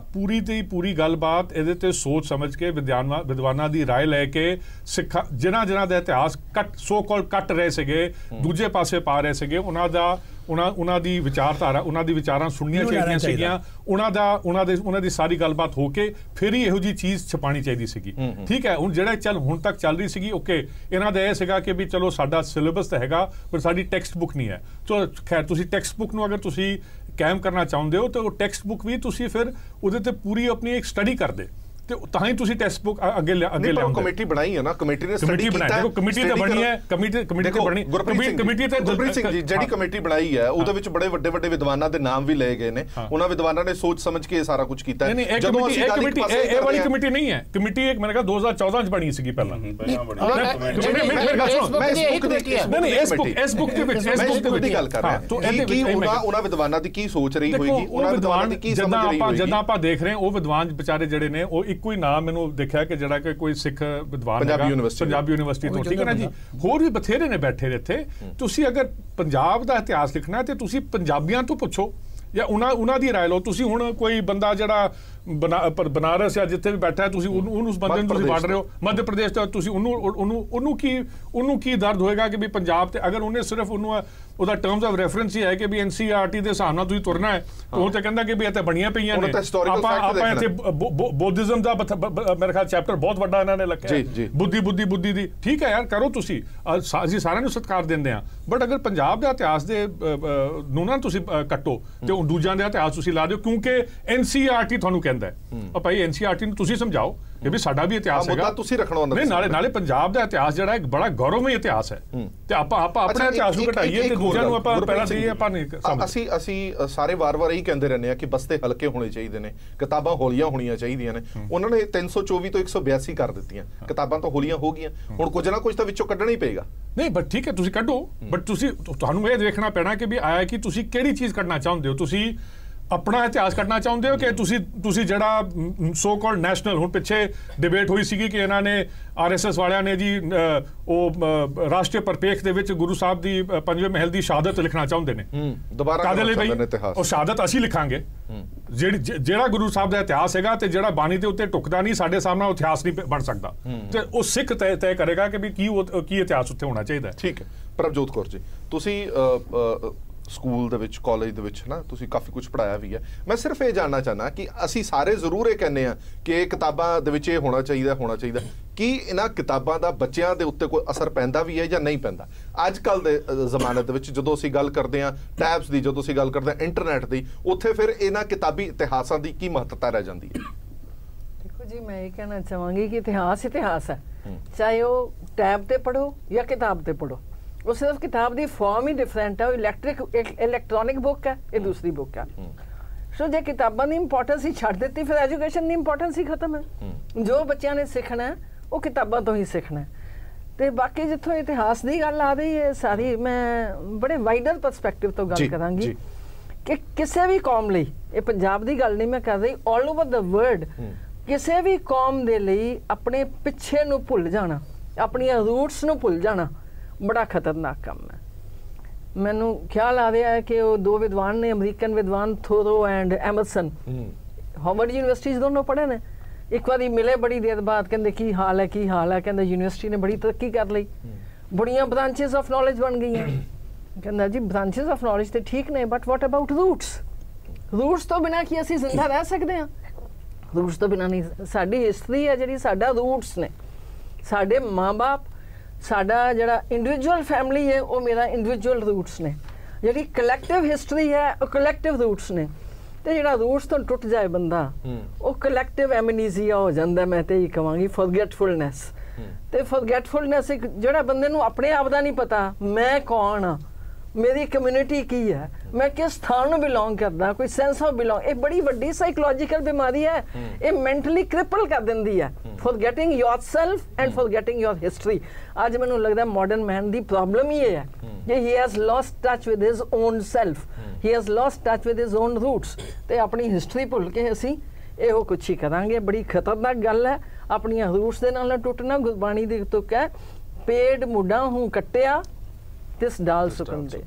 ਪੂਰੀ ਗੱਲਬਾਤ ਇਹਦੇ ਤੇ ਸੋਚ ਸਮਝ ਕੇ ਵਿਦਵਾਨਾਂ ਦੀ ਰਾਏ ਲੈ ਕੇ ਸਿੱਖਾਂ ਜਿਨ੍ਹਾਂ ਦਾ ਇਤਿਹਾਸ ਸੋ ਕਾਲ ਕੱਟ ਰਹੇ ਸੀਗੇ, ਦੂਜੇ ਪਾਸੇ ਪਾ ਰਹੇ ਸੀਗੇ, ਉਹਨਾਂ ਦੀ ਵਿਚਾਰਧਾਰਾ, ਉਹਨਾਂ ਦੀ ਵਿਚਾਰਾਂ ਸੁਣਨੀਆਂ ਚਾਹੀਦੀਆਂ ਸੀਗੀਆਂ, ਉਹਨਾਂ ਦੀ ਸਾਰੀ ਗੱਲਬਾਤ ਹੋ ਕੇ ਫਿਰ ਹੀ ਇਹੋ ਜੀ ਚੀਜ਼ ਛਪਾਣੀ ਚਾਹੀਦੀ ਸੀਗੀ। ਠੀਕ ਹੈ, ਹੁਣ ਜਿਹੜਾ ਹੁਣ ਤੱਕ ਚੱਲ ਰਹੀ ਸੀਗੀ, ਓਕੇ, ਇਹਨਾਂ ਦਾ ਇਹ ਸੀਗਾ ਕਿ ਵੀ ਚਲੋ ਸਾਡਾ ਸਿਲੇਬਸ ਤਾਂ ਹੈਗਾ ਪਰ ਸਾਡੀ ਟੈਕਸਟ ਬੁੱਕ ਨਹੀਂ ਹੈ। ਸੋ ਖੈਰ, ਤੁਸੀਂ ਟੈਕਸਟ ਬੁੱਕ ਨੂੰ ਅਗਰ ਤੁਸੀਂ ਕਾਇਮ ਕਰਨਾ ਚਾਹੁੰਦੇ ਹੋ ਤਾਂ ਉਹ ਟੈਕਸਟ ਬੁੱਕ ਵੀ ਤੁਸੀਂ ਫਿਰ ਉਹਦੇ ਤੇ ਪੂਰੀ ਆਪਣੀ ਇੱਕ ਸਟੱਡੀ ਕਰਦੇ ਤੇ ਤਾਂ ਹੀ ਤੁਸੀਂ ਟੈਕਸਟ ਬੁੱਕ ਅੱਗੇ ਲਿਆਉਂਦੇ। ਕਮੇਟੀ ਬਣਾਈ ਹੈ ਨਾ, ਕਮੇਟੀ ਨੇ ਸਟੱਡੀ ਕੀਤਾ। ਦੇਖੋ ਕਮੇਟੀ ਤਾਂ ਬਣੀ ਹੈ, ਕਮੇਟੀ ਤੇ ਬਣੀ। ਗੁਰਪ੍ਰੀਤ ਸਿੰਘ ਜੀ, ਜਿਹੜੀ ਕਮੇਟੀ ਬਣਾਈ ਹੈ ਉਹਦੇ ਵਿੱਚ ਬੜੇ ਵੱਡੇ ਵਿਦਵਾਨਾਂ ਦੇ ਨਾਮ ਵੀ ਲਏ ਗਏ ਨੇ, ਉਹਨਾਂ ਵਿਦਵਾਨਾਂ ਨੇ ਸੋਚ ਸਮਝ ਕੇ ਇਹ ਸਾਰਾ ਕੁਝ ਕੀਤਾ ਹੈ। ਜਦੋਂ ਅਸੀਂ ਇਹ ਵਾਲੀ ਕਮੇਟੀ ਨਹੀਂ ਹੈ, ਕਮੇਟੀ ਇੱਕ ਮੇਰੇ ਖਿਆਲ 2014 ਚ ਬਣੀ ਸੀਗੀ ਪਹਿਲਾਂ। ਇਸ ਬੁੱਕ ਦੇ ਵਿੱਚ ਗੱਲ ਕਰ ਰਹੇ ਹਾਂ ਕਿ ਉਹਨਾਂ ਵਿਦਵਾਨਾਂ ਦੀ ਕੀ ਸੋਚ ਰਹੀ ਹੋਏਗੀ, ਉਹਨਾਂ ਵਿਦਵਾਨਾਂ ਦੀ ਕੀ ਸਮਝ ਰਹੀ ਹੋਏਗੀ। ਜਦੋਂ ਆਪਾਂ ਦੇਖ ਰਹੇ ਹਾਂ ਉਹ ਵਿਦਵਾਨ ਵਿਚਾਰੇ ਜਿਹੜੇ ਨੇ, ਉਹ ਇੱਕੋ ਹੀ ਨਾਮ ਮੈਨੂੰ ਦੇਖਿਆ ਕਿ ਜਿਹੜਾ ਕਿ ਕੋਈ ਸਿੱਖ ਵਿਦਵਾਨ ਹੈਗਾ ਪੰਜਾਬੀ ਯੂਨੀਵਰਸਿਟੀ ਤੋਂ, ਠੀਕ ਹੈ ਨਾ ਜੀ। ਹੋਰ ਵੀ ਬਥੇਰੇ ਨੇ ਬੈਠੇ ਇੱਥੇ। ਤੁਸੀਂ ਅਗਰ ਪੰਜਾਬ ਦਾ ਇਤਿਹਾਸ ਲਿਖਣਾ ਤੇ ਤੁਸੀਂ ਪੰਜਾਬੀਆਂ ਤੋਂ ਪੁੱਛੋ, ਜਾਂ ਉਹਨਾਂ ਦੀ ਰਾਏ ਲਓ। ਤੁਸੀਂ ਹੁਣ ਕੋਈ ਬੰਦਾ ਜਿਹੜਾ ਬਨਾਰਸ ਜਾਂ ਜਿੱਥੇ ਵੀ ਬੈਠਾ ਤੁਸੀਂ ਉਹਨੂੰ ਬੰਦੇ ਨੂੰ ਤੁਸੀਂ ਵੜ ਰਹੇ ਹੋ, ਮੱਧ ਪ੍ਰਦੇਸ਼ ਤੋਂ, ਤੁਸੀਂ ਉਹਨੂੰ ਕੀ ਦਰਦ ਹੋਏਗਾ ਕਿ ਵੀ ਪੰਜਾਬ ਤੇ ਅਗਰ ਉਹਨੇ ਸਿਰਫ ਉਹਦਾ ਟਰਮਸ ਆਫ ਰੈਫਰੈਂਸ ਹੀ ਹੈ ਕਿ ਵੀ NCERT ਦੇ ਹਿਸਾਬ ਨਾਲ ਤੁਸੀਂ ਤੁਰਨਾ ਹੈ, ਉਹ ਤਾਂ ਕਹਿੰਦਾ ਕਿ ਵੀ ਇੱਥੇ ਬਣੀਆਂ ਪਈਆਂ ਨੇ, ਆਪਾਂ ਇੱਥੇ ਬੁੱਧਿਜ਼ਮ ਦਾ ਮੇਰੇ ਖਿਆਲ ਚੈਪਟਰ ਬਹੁਤ ਵੱਡਾ ਇਹਨਾਂ ਨੇ ਲੱਗਿਆ, ਬੁੱਧੀ ਦੀ, ਠੀਕ ਹੈ ਯਾਰ ਕਰੋ ਤੁਸੀਂ, ਅਸੀਂ ਸਾਰਿਆਂ ਨੂੰ ਸਤਿਕਾਰ ਦਿੰਦੇ ਹਾਂ, ਬਟ ਅਗਰ ਪੰਜਾਬ ਦੇ ਇਤਿਹਾਸ ਦੇ ਨੂੰ ਨਾ ਤੁਸੀਂ ਕੱਟੋ ਤੇ ਦੂਜਿਆਂ ਦੇ ਇਤਿਹਾਸ ਤੁਸੀਂ ਲਾ ਦਿਓ, ਕਿਉਂਕਿ NCERT ਤੁਹਾਨੂੰ ਕਹਿੰਦਾ ਹੈ, ਭਾਈ NCERT ਨੂੰ ਤੁਸੀਂ ਸਮਝਾਓ ਕਿ ਵੀ ਸਾਡਾ ਵੀ ਇਤਿਹਾਸ ਹੈਗਾ, ਤੁਸੀਂ ਰੱਖਣਾ ਨਹੀਂ, ਨਾਲੇ ਪੰਜਾਬ ਦਾ ਇਤਿਹਾਸ ਜਿਹੜਾ ਇੱਕ ਬੜਾ ਗੌਰਵਮਈ ਇਤਿਹਾਸ ਹੈ, ਤੇ ਆਪਾਂ ਆਪਣੇ ਇਤਿਹਾਸ ਨੂੰ ਘਟਾਈਏ ਤੇ ਦੂਜਿਆਂ ਨੂੰ ਆਪਾਂ ਪਹਿਲਾਂ ਦੇਈਏ, ਆਪਾਂ ਨਹੀਂ ਅਸੀਂ ਸਾਰੇ ਵਾਰ-ਵਾਰ ਇਹੀ ਕਹਿੰਦੇ ਰਹਿੰਦੇ ਆ ਕਿ ਬਸਤੇ ਹਲਕੇ ਹੋਣੇ ਚਾਹੀਦੇ ਨੇ, ਕਿਤਾਬਾਂ ਹੌਲੀਆਂ ਹੋਣੀਆਂ ਚਾਹੀਦੀਆਂ ਨੇ, ਉਹਨਾਂ ਨੇ 324 ਤੋਂ 182 ਕਰ ਦਿੱਤੀਆਂ, ਕਿਤਾਬਾਂ ਤਾਂ ਹੌਲੀਆਂ ਹੋ ਗਈਆਂ, ਹੁਣ ਕੁਝ ਨਾ ਕੁਝ ਤਾਂ ਵਿੱਚੋਂ ਕੱਢਣਾ ਹੀ ਪਏਗਾ। ਨਹੀਂ ਬਟ ਠੀਕ ਹੈ ਤੁਸੀਂ ਕੱਢੋ, ਬਟ ਤੁਹਾਨੂੰ ਇਹ ਦੇਖਣਾ ਪੈਣਾ ਕਿ ਵੀ ਆਇਆ ਕਿ ਤੁਸੀਂ ਕਿਹੜੀ ਚੀਜ਼ ਕੱਢਣਾ ਚਾਹੁੰਦੇ ਹੋ, ਤੁਸੀਂ ਆਪਣਾ ਇਤਿਹਾਸ ਕੱਢਣਾ ਚਾਹੁੰਦੇ ਹੋ ਕਿ ਤੁਸੀਂ ਜਿਹੜਾ ਸੋ ਕਾਲਡ ਨੈਸ਼ਨਲ, ਹੁਣ ਪਿੱਛੇ ਡਿਬੇਟ ਹੋਈ ਸੀਗੀ ਕਿ ਇਹਨਾਂ ਨੇ RSS ਵਾਲਿਆਂ ਨੇ ਜੀ ਉਹ ਰਾਸ਼ਟਰੀ ਪਰਪੇਖ ਦੇ ਵਿੱਚ ਗੁਰੂ ਸਾਹਿਬ ਦੀ 5ਵੇਂ ਮਹਿਲ ਦੀ ਸ਼ਹਾਦਤ ਲਿਖਣਾ ਚਾਹੁੰਦੇ ਨੇ, ਦੁਬਾਰਾ ਉਹ ਸ਼ਹਾਦਤ ਅਸੀਂ ਲਿਖਾਂਗੇ, ਜਿਹੜਾ ਗੁਰੂ ਸਾਹਿਬ ਦਾ ਇਤਿਹਾਸ ਹੈਗਾ ਤੇ ਜਿਹੜਾ ਬਾਣੀ ਦੇ ਉੱਤੇ ਟੁਕਦਾ ਨਹੀਂ, ਸਾਡੇ ਸਾਹਮਣੇ ਉਹ ਇਤਿਹਾਸ ਨਹੀਂ ਬਣ ਸਕਦਾ, ਤੇ ਉਹ ਸਿੱਖ ਤੈਅ ਕਰੇਗਾ ਕਿ ਵੀ ਕੀ ਇਤਿਹਾਸ ਉੱਥੇ ਹੋਣਾ ਚਾਹੀਦਾ। ਠੀਕ ਹੈ, ਪ੍ਰਭਜੋਤ ਕੌਰ ਜੀ, ਤੁਸੀਂ ਸਕੂਲ ਦੇ ਵਿੱਚ, ਕਾਲਜ ਦੇ ਵਿੱਚ ਨਾ ਤੁਸੀਂ ਕਾਫੀ ਕੁਝ ਪੜ੍ਹਾਇਆ ਵੀ ਹੈ, ਮੈਂ ਸਿਰਫ ਇਹ ਜਾਣਨਾ ਚਾਹਨਾ ਕਿ ਅਸੀਂ ਸਾਰੇ ਜ਼ਰੂਰ ਇਹ ਕਹਿੰਦੇ ਆ ਕਿ ਇਹ ਕਿਤਾਬਾਂ ਦੇ ਵਿੱਚ ਇਹ ਹੋਣਾ ਚਾਹੀਦਾ, ਕੀ ਇਹਨਾਂ ਕਿਤਾਬਾਂ ਦਾ ਬੱਚਿਆਂ ਦੇ ਉੱਤੇ ਕੋਈ ਅਸਰ ਪੈਂਦਾ ਵੀ ਹੈ ਜਾਂ ਨਹੀਂ ਪੈਂਦਾ? ਅੱਜ ਕੱਲ ਦੇ ਜ਼ਮਾਨੇ ਦੇ ਵਿੱਚ ਜਦੋਂ ਅਸੀਂ ਗੱਲ ਕਰਦੇ ਹਾਂ ਟੈਬਸ ਦੀ, ਜਦੋਂ ਅਸੀਂ ਗੱਲ ਕਰਦੇ ਹਾਂ ਇੰਟਰਨੈਟ ਦੀ, ਉੱਥੇ ਫਿਰ ਇਹਨਾਂ ਕਿਤਾਬੀ ਇਤਿਹਾਸਾਂ ਦੀ ਕੀ ਮਹੱਤਤਾ ਰਹਿ ਜਾਂਦੀ ਹੈ? ਦੇਖੋ ਜੀ, ਮੈਂ ਇਹ ਕਹਿਣਾ ਚਾਹਾਂਗੀ ਕਿ ਇਤਿਹਾਸ ਹੈ, ਚਾਹੇ ਉਹ ਟੈਬ ਤੇ ਪੜ੍ਹੋ ਜਾਂ ਕਿਤਾਬ ਤੇ ਪੜ੍ਹੋ, ਉਹ ਸਿਰਫ ਕਿਤਾਬ ਦੀ ਫਾਰਮ ਹੀ ਡਿਫਰੈਂਟ ਹੈ, ਇਲੈਕਟ੍ਰੋਨਿਕ ਬੁੱਕ ਹੈ, ਇਹ ਦੂਸਰੀ ਬੁੱਕ ਹੈ। ਸੋ ਜੇ ਕਿਤਾਬਾਂ ਦੀ ਇੰਪੋਰਟੈਂਸ ਹੀ ਛੱਡ ਦਿੱਤੀ, ਫਿਰ ਐਜੂਕੇਸ਼ਨ ਦੀ ਇੰਪੋਰਟੈਂਸ ਹੀ ਖਤਮ ਹੈ। ਜੋ ਬੱਚਿਆਂ ਨੇ ਸਿੱਖਣਾ ਉਹ ਕਿਤਾਬਾਂ ਤੋਂ ਹੀ ਸਿੱਖਣਾ। ਤੇ ਬਾਕੀ ਜਿੱਥੋਂ ਇਤਿਹਾਸ ਦੀ ਗੱਲ ਆ ਰਹੀ ਹੈ ਸਾਰੀ, ਮੈਂ ਬੜੇ ਵਾਈਡਰ ਪਰਸਪੈਕਟਿਵ ਤੋਂ ਗੱਲ ਕਰਾਂਗੀ ਕਿ ਕਿਸੇ ਵੀ ਕੌਮ ਲਈ, ਇਹ ਪੰਜਾਬ ਦੀ ਗੱਲ ਨਹੀਂ ਮੈਂ ਕਰ ਰਹੀ, ਆਲ ਓਵਰ ਦ ਵਰਲਡ, ਕਿਸੇ ਵੀ ਕੌਮ ਦੇ ਲਈ ਆਪਣੇ ਪਿੱਛੇ ਨੂੰ ਭੁੱਲ ਜਾਣਾ, ਆਪਣੀਆਂ ਰੂਟਸ ਨੂੰ ਭੁੱਲ ਜਾਣਾ ਬੜਾ ਖਤਰਨਾਕ ਕੰਮ ਹੈ। ਮੈਨੂੰ ਖਿਆਲ ਆ ਰਿਹਾ ਹੈ ਕਿ ਉਹ ਦੋ ਵਿਦਵਾਨ ਨੇ, ਅਮਰੀਕਨ ਵਿਦਵਾਨ thorough and Emerson, Harvard university ਦੋਨੋਂ ਪੜ੍ਹੇ ਨੇ, ਇੱਕ ਵਾਰੀ ਮਿਲੇ ਬੜੀ ਦੇਰ ਬਾਅਦ, ਕਹਿੰਦੇ ਕੀ ਹਾਲ ਹੈ, ਕਹਿੰਦਾ ਯੂਨੀਵਰਸਿਟੀ ਨੇ ਬੜੀ ਤਰੱਕੀ ਕਰ ਲਈ, ਬੜੀਆਂ ਬ੍ਰਾਂਚਿਸ ਆਫ ਨੌਲੇਜ ਬਣ ਗਈਆਂ। ਕਹਿੰਦਾ ਜੀ ਬ੍ਰਾਂਚਿਸ ਆਫ ਨੌਲੇਜ ਤੇ ਠੀਕ ਨੇ, ਬਟ ਵਾਟ ਅਬਾਊਟ ਰੂਟਸ ਤੋਂ ਬਿਨਾਂ ਕੀ ਅਸੀਂ ਜ਼ਿੰਦਾ ਰਹਿ ਸਕਦੇ ਹਾਂ? ਰੂਟਸ ਤੋਂ ਬਿਨਾਂ ਨਹੀਂ। ਸਾਡੀ ਹਿਸਟਰੀ ਹੈ ਜਿਹੜੀ, ਸਾਡਾ ਰੂਟਸ ਨੇ, ਸਾਡੇ ਮਾਂ-ਬਾਪ, ਸਾਡਾ ਜਿਹੜਾ ਇੰਡੀਵਿਜੂਅਲ ਫੈਮਿਲੀ ਹੈ ਉਹ ਮੇਰਾ ਇੰਡੀਵਿਜੂਅਲ ਰੂਟਸ ਨੇ, ਜਿਹੜੀ ਕਲੈਕਟਿਵ ਹਿਸਟਰੀ ਹੈ ਉਹ ਕਲੈਕਟਿਵ ਰੂਟਸ ਨੇ। ਤੇ ਜਿਹੜਾ ਰੂਟਸ ਤੋਂ ਟੁੱਟ ਜਾਏ ਬੰਦਾ, ਉਹ ਕਲੈਕਟਿਵ ਐਮਨੀਜ਼ੀਆ ਹੋ ਜਾਂਦਾ। ਮੈਂ ਤੇ ਇਹ ਕਹਾਂਗੀ ਫੋਰਗੇਟਫੁਲਨੈਸ। ਤੇ ਫੋਰਗੇਟਫੁਲਨੈਸ ਇੱਕ ਜਿਹੜਾ ਬੰਦੇ ਨੂੰ ਆਪਣੇ ਆਪ ਦਾ ਨਹੀਂ ਪਤਾ, ਮੈਂ ਕੌਣ ਆ, ਮੇਰੀ ਕਮਿਊਨਿਟੀ ਕੀ ਹੈ, ਮੈਂ ਕਿਸ ਸਥਾਨ ਨੂੰ ਬਿਲੋਂਗ ਕਰਦਾ, ਕੋਈ ਸੈਂਸ ਆਫ ਬਿਲੋਂਗ, ਇਹ ਬੜੀ ਵੱਡੀ ਸਾਈਕੋਲੋਜੀਕਲ ਬਿਮਾਰੀ ਹੈ, ਇਹ ਮੈਂਟਲੀ ਕ੍ਰਿਪਲ ਕਰ ਦਿੰਦੀ ਹੈ। ਫੋਰਗੇਟਿੰਗ ਯੋਰਸੈਲਫ ਐਂਡ ਫੋਰਗੇਟਿੰਗ ਯੋਰ ਹਿਸਟਰੀ। ਅੱਜ ਮੈਨੂੰ ਲੱਗਦਾ ਮਾਡਰਨ ਮੈਨ ਦੀ ਪ੍ਰੋਬਲਮ ਹੀ ਹੈ ਕਿ he has lost touch with his own self, he has lost touch with his own roots, ਤੇ ਆਪਣੀ ਹਿਸਟਰੀ ਭੁੱਲ ਕੇ ਅਸੀਂ ਇਹੋ ਕੁਛ ਹੀ ਕਰਾਂਗੇ। ਬੜੀ ਖਤਰਨਾਕ ਗੱਲ ਹੈ ਆਪਣੀਆਂ ਰੂਟਸ ਦੇ ਨਾਲ ਟੁੱਟਣਾ। ਗੁਰਬਾਣੀ ਦੀ ਤੁਕ ਹੈ, ਪੇੜ ਮੁੱਢਾਂ ਹੂੰ ਕੱਟਿਆ ਤਿਸ ਡਾਲ ਸੁਕਣ ਦੇ।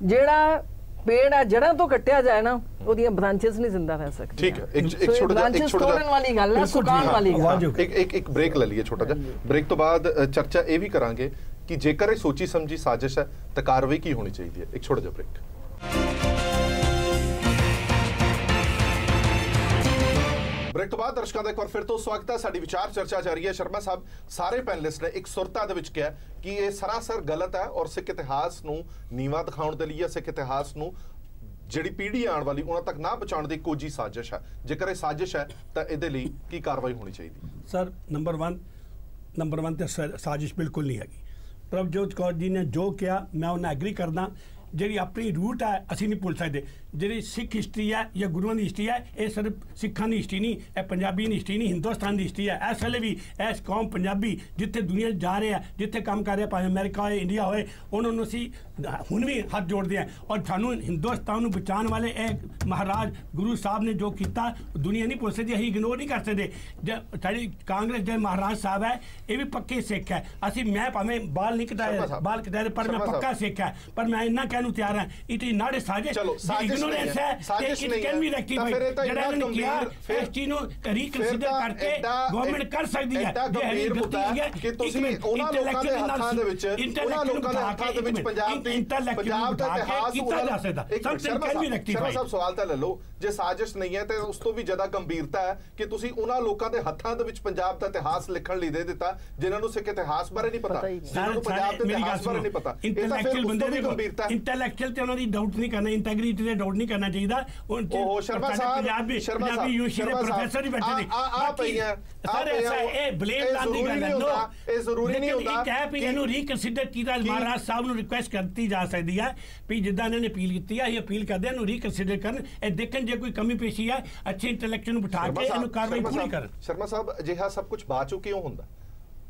ਜਿਹੜਾ ਪੇੜ ਆ ਜੜਾਂ ਤੋਂ ਕੱਟਿਆ ਜਾਏ ਨਾ, ਉਹਦੀਆਂ ਬ੍ਰਾਂਚਸ ਨਹੀਂ ਜ਼ਿੰਦਾ ਰਹਿ ਸਕਦੀਆਂ। ਠੀਕ ਹੈ, ਇੱਕ ਛੋਟਾ ਵਾਲੀ ਗੱਲ ਹੈ, ਸੁਕਾਉਣ ਵਾਲੀ ਗੱਲ। ਇੱਕ ਬ੍ਰੇਕ ਲੈ ਲਈਏ ਛੋਟਾ ਜਿਹਾ। ਬ੍ਰੇਕ ਤੋਂ ਬਾਅਦ ਚਰਚਾ ਇਹ ਵੀ ਕਰਾਂਗੇ ਕਿ ਜੇਕਰ ਇਹ ਸੋਚੀ ਸਮਝੀ ਸਾਜ਼ਿਸ਼ ਹੈ ਤਾਂ ਕਾਰਵਾਈ ਕੀ ਹੋਣੀ ਚਾਹੀਦੀ ਹੈ। ਇੱਕ ਛੋਟਾ ਜਿਹਾ ਬ੍ਰੇਕ। ਬ੍ਰੇਕ ਤੋਂ ਬਾਅਦ ਦਰਸ਼ਕਾਂ ਦਾ ਇੱਕ ਵਾਰ ਫਿਰ ਤੋਂ ਸਵਾਗਤ ਹੈ। ਸਾਡੀ ਵਿਚਾਰ ਚਰਚਾ ਜਾਰੀ ਹੈ। ਸ਼ਰਮਾ ਸਾਹਿਬ, ਸਾਰੇ ਪੈਨਲਿਸਟ ਨੇ ਇੱਕ ਸੁਰਤਾ ਦੇ ਵਿੱਚ ਕਿਹਾ ਕਿ ਇਹ ਸਰਾਸਰ ਗਲਤ ਹੈ ਔਰ ਸਿੱਖ ਇਤਿਹਾਸ ਨੂੰ ਨੀਵਾਂ ਦਿਖਾਉਣ ਦੇ ਲਈ, ਸਿੱਖ ਇਤਿਹਾਸ ਨੂੰ ਜਿਹੜੀ ਪੀੜ੍ਹੀ ਆਉਣ ਵਾਲੀ ਉਹਨਾਂ ਤੱਕ ਨਾ ਪਹੁੰਚਾਉਣ ਦੀ ਕੋਝੀ ਸਾਜ਼ਿਸ਼ ਹੈ। ਜੇਕਰ ਇਹ ਸਾਜ਼ਿਸ਼ ਹੈ ਤਾਂ ਇਹਦੇ ਲਈ ਕੀ ਕਾਰਵਾਈ ਹੋਣੀ ਚਾਹੀਦੀ? ਸਰ, ਨੰਬਰ 1 ਤੇ ਸਾਜ਼ਿਸ਼ ਬਿਲਕੁਲ ਨਹੀਂ ਹੈਗੀ। ਪ੍ਰਭਜੋਤ ਕੌਰ ਜੀ ਨੇ ਜੋ ਕਿਹਾ ਮੈਂ ਉਹਨਾਂ ਐਗਰੀ ਕਰਦਾ। ਜਿਹੜੀ ਆਪਣੀ ਰੂਟ ਹੈ ਅਸੀਂ ਨਹੀਂ ਭੁੱਲ ਸਕਦੇ। ਜਿਹੜੀ ਸਿੱਖ ਹਿਸਟਰੀ ਹੈ ਜਾਂ ਗੁਰੂਆਂ ਦੀ ਹਿਸਟਰੀ ਹੈ, ਇਹ ਸਿਰਫ ਸਿੱਖਾਂ ਦੀ ਹਿਸਟਰੀ ਨਹੀਂ, ਇਹ ਪੰਜਾਬੀ ਦੀ ਹਿਸਟਰੀ ਨਹੀਂ, ਹਿੰਦੁਸਤਾਨ ਦੀ ਹਿਸਟਰੀ ਹੈ। ਇਸ ਵੇਲੇ ਵੀ ਇਸ ਕੌਮ ਪੰਜਾਬੀ ਜਿੱਥੇ ਦੁਨੀਆ 'ਚ ਜਾ ਰਹੇ ਆ, ਜਿੱਥੇ ਕੰਮ ਕਰ ਰਿਹਾ, ਭਾਵੇਂ ਅਮਰੀਕਾ ਹੋਏ, ਇੰਡੀਆ ਹੋਏ, ਉਹਨਾਂ ਨੂੰ ਅਸੀਂ ਹੁਣ ਵੀ ਹੱਥ ਜੋੜਦੇ ਆ ਔਰ ਸਾਨੂੰ ਹਿੰਦੁਸਤਾਨ ਨੂੰ ਬਚਾਉਣ ਵਾਲੇ ਇਹ ਮਹਾਰਾਜ ਗੁਰੂ ਸਾਹਿਬ ਨੇ ਜੋ ਕੀਤਾ ਦੁਨੀਆ ਨਹੀਂ ਭੁੱਲ ਸਕਦੀ, ਅਸੀਂ ਇਗਨੋਰ ਨਹੀਂ ਕਰ ਸਕਦੇ। ਸਾਡੀ ਕਾਂਗਰਸ ਦੇ ਮਹਾਰਾਜ ਸਾਹਿਬ ਹੈ ਇਹ ਵੀ ਪੱਕੇ ਸਿੱਖ ਹੈ। ਅਸੀਂ ਮੈਂ ਭਾਵੇਂ ਬਾਲ ਨਹੀਂ ਕਟਾਏ ਪਰ ਮੈਂ ਪੱਕਾ ਸਿੱਖ ਹੈ, ਪਰ ਮੈਂ ਇੰਨਾ ਕਹਿਣ ਨੂੰ ਤਿਆਰ ਹਾਂ ਇਟ ਇਜ਼ ਨਾਟ ਅ ਸਾਜ਼ਿਸ਼, ਇਗਨੋਰੈਂਸ ਹੈ, ਇਟ ਕੈਨ ਬੀ ਰੈਕਟੀਫਾਈਡ। ਜਿਹੜਾ ਇਹਨਾਂ ਨੇ ਕਿਹਾ ਇਸ ਚੀਜ਼ ਨੂੰ ਰੀਕਨਸੀਡਰ ਕਰਕੇ ਗਵਰਨਮੈਂਟ ਕਰ ਸਕਦੀ ਹੈ। ਜੇ ਮੁੱਦਾ ਹੈ ਕਿ ਤੁਸੀਂ ਉਹਨਾਂ ਲੋਕਾਂ ਦੇ ਹੱਥਾਂ ਦੇ ਵਿੱਚ ਪੰਜਾਬ ਦਾ ਇਤਿਹਾਸ ਕੀਤਾ ਜਾ ਸਕਦਾ। ਸ਼ਰਮਾ ਸਾਹਿਬ ਸਵਾਲ ਤਾਂ ਲੈ ਲਓ, ਜੇ ਸਾਜ਼ਿਸ਼ ਨਹੀਂ ਹੈ ਤੇ ਉਸ ਤੋਂ ਵੀ ਜ਼ਿਆਦਾ ਗੰਭੀਰਤਾ ਹੈ ਕਿ ਤੁਸੀਂ ਉਹਨਾਂ ਲੋਕਾਂ ਦੇ ਹੱਥਾਂ ਦੇ ਵਿੱਚ ਪੰਜਾਬ ਦਾ ਇਤਿਹਾਸ ਲਿਖਣ ਲਈ ਦੇ ਦਿੱਤਾ ਜਿਨ੍ਹਾਂ ਨੂੰ ਸਿੱਖ ਇਤਿਹਾਸ ਬਾਰੇ ਨਹੀਂ ਪਤਾ, ਜਿਨ੍ਹਾਂ ਨੂੰ ਪੰਜਾਬ ਦੇ ਇਤਿਹਾਸ ਬਾਰੇ ਨਹੀਂ ਪਤਾ। ਇੰਟੈਲੈਕਚੁਅਲ ਬੰਦੇ ਦੀ ਗੰਭੀਰਤਾ ਹੈ, ਇੰਟੈਲੈਕਚੁਅਲ ਤੇ ਉਹਨਾਂ ਦੀ ਡਾਊਟ ਨਹੀਂ ਕਰਨਾ, ਇੰਟੈਗ੍ਰਿਟੀ ਤੇ ਡਾਊਟ ਨਹੀਂ ਕਰਨਾ ਚਾਹੀਦਾ। ਉਹ ਸ਼ਰਮਾ ਸਾਹਿਬ ਪੰਜਾਬੀ ਯੂਨੀਵਰਸਿਟੀ ਦੇ ਪ੍ਰੋਫੈਸਰ ਹੀ ਬੈਠੇ ਨੇ ਆ ਪਈਆਂ ਸਰ, ਇਹ ਬਲੇਮ ਲਾਉਣ ਦੀ ਗੱਲ ਹੈ। ਇਹ ਜ਼ਰੂਰੀ ਨਹੀਂ ਹੁੰਦਾ ਕਿ ਇਹ ਵੀ ਇਹਨੂੰ ਰੀਕਨਸੀਡਰ ਕੀਤਾ ਮਹਾਰਾਜ ਸਾਹਿਬ ਨੂੰ ਰਿਕੁਐਸਟ ਕਰਤੀ ਜਾ ਸਕਦੀ ਹੈ ਵੀ ਜਿੱਦਾਂ ਇਹਨਾਂ ਨੇ ਅਪੀਲ ਕੀਤੀ ਹੈ ਇਹ ਅਪੀਲ ਕਰਦੇ ਇਹਨੂੰ ਰੀਕਨਸੀਡਰ ਕਰਨ, ਇਹ ਦੇਖਣ ਜੇ ਕੋਈ ਕਮੀ ਪੇਸ਼ੀ ਹੈ ਅੱਛੇ ਇੰਟੈਲੈਕਚੁਅਲ ਨੂੰ ਬਿਠਾ ਕੇ ਇਹਨੂੰ ਕਾਰਵਾਈ ਪੂਰੀ ਕਰਨ। ਸ਼ਰਮਾ ਸਾਹਿਬ ਅਜਿਹਾ ਸਭ ਕੁਝ ਬਾਅਦ ਚੋਂ ਕਿਉਂ ਹੁੰਦਾ?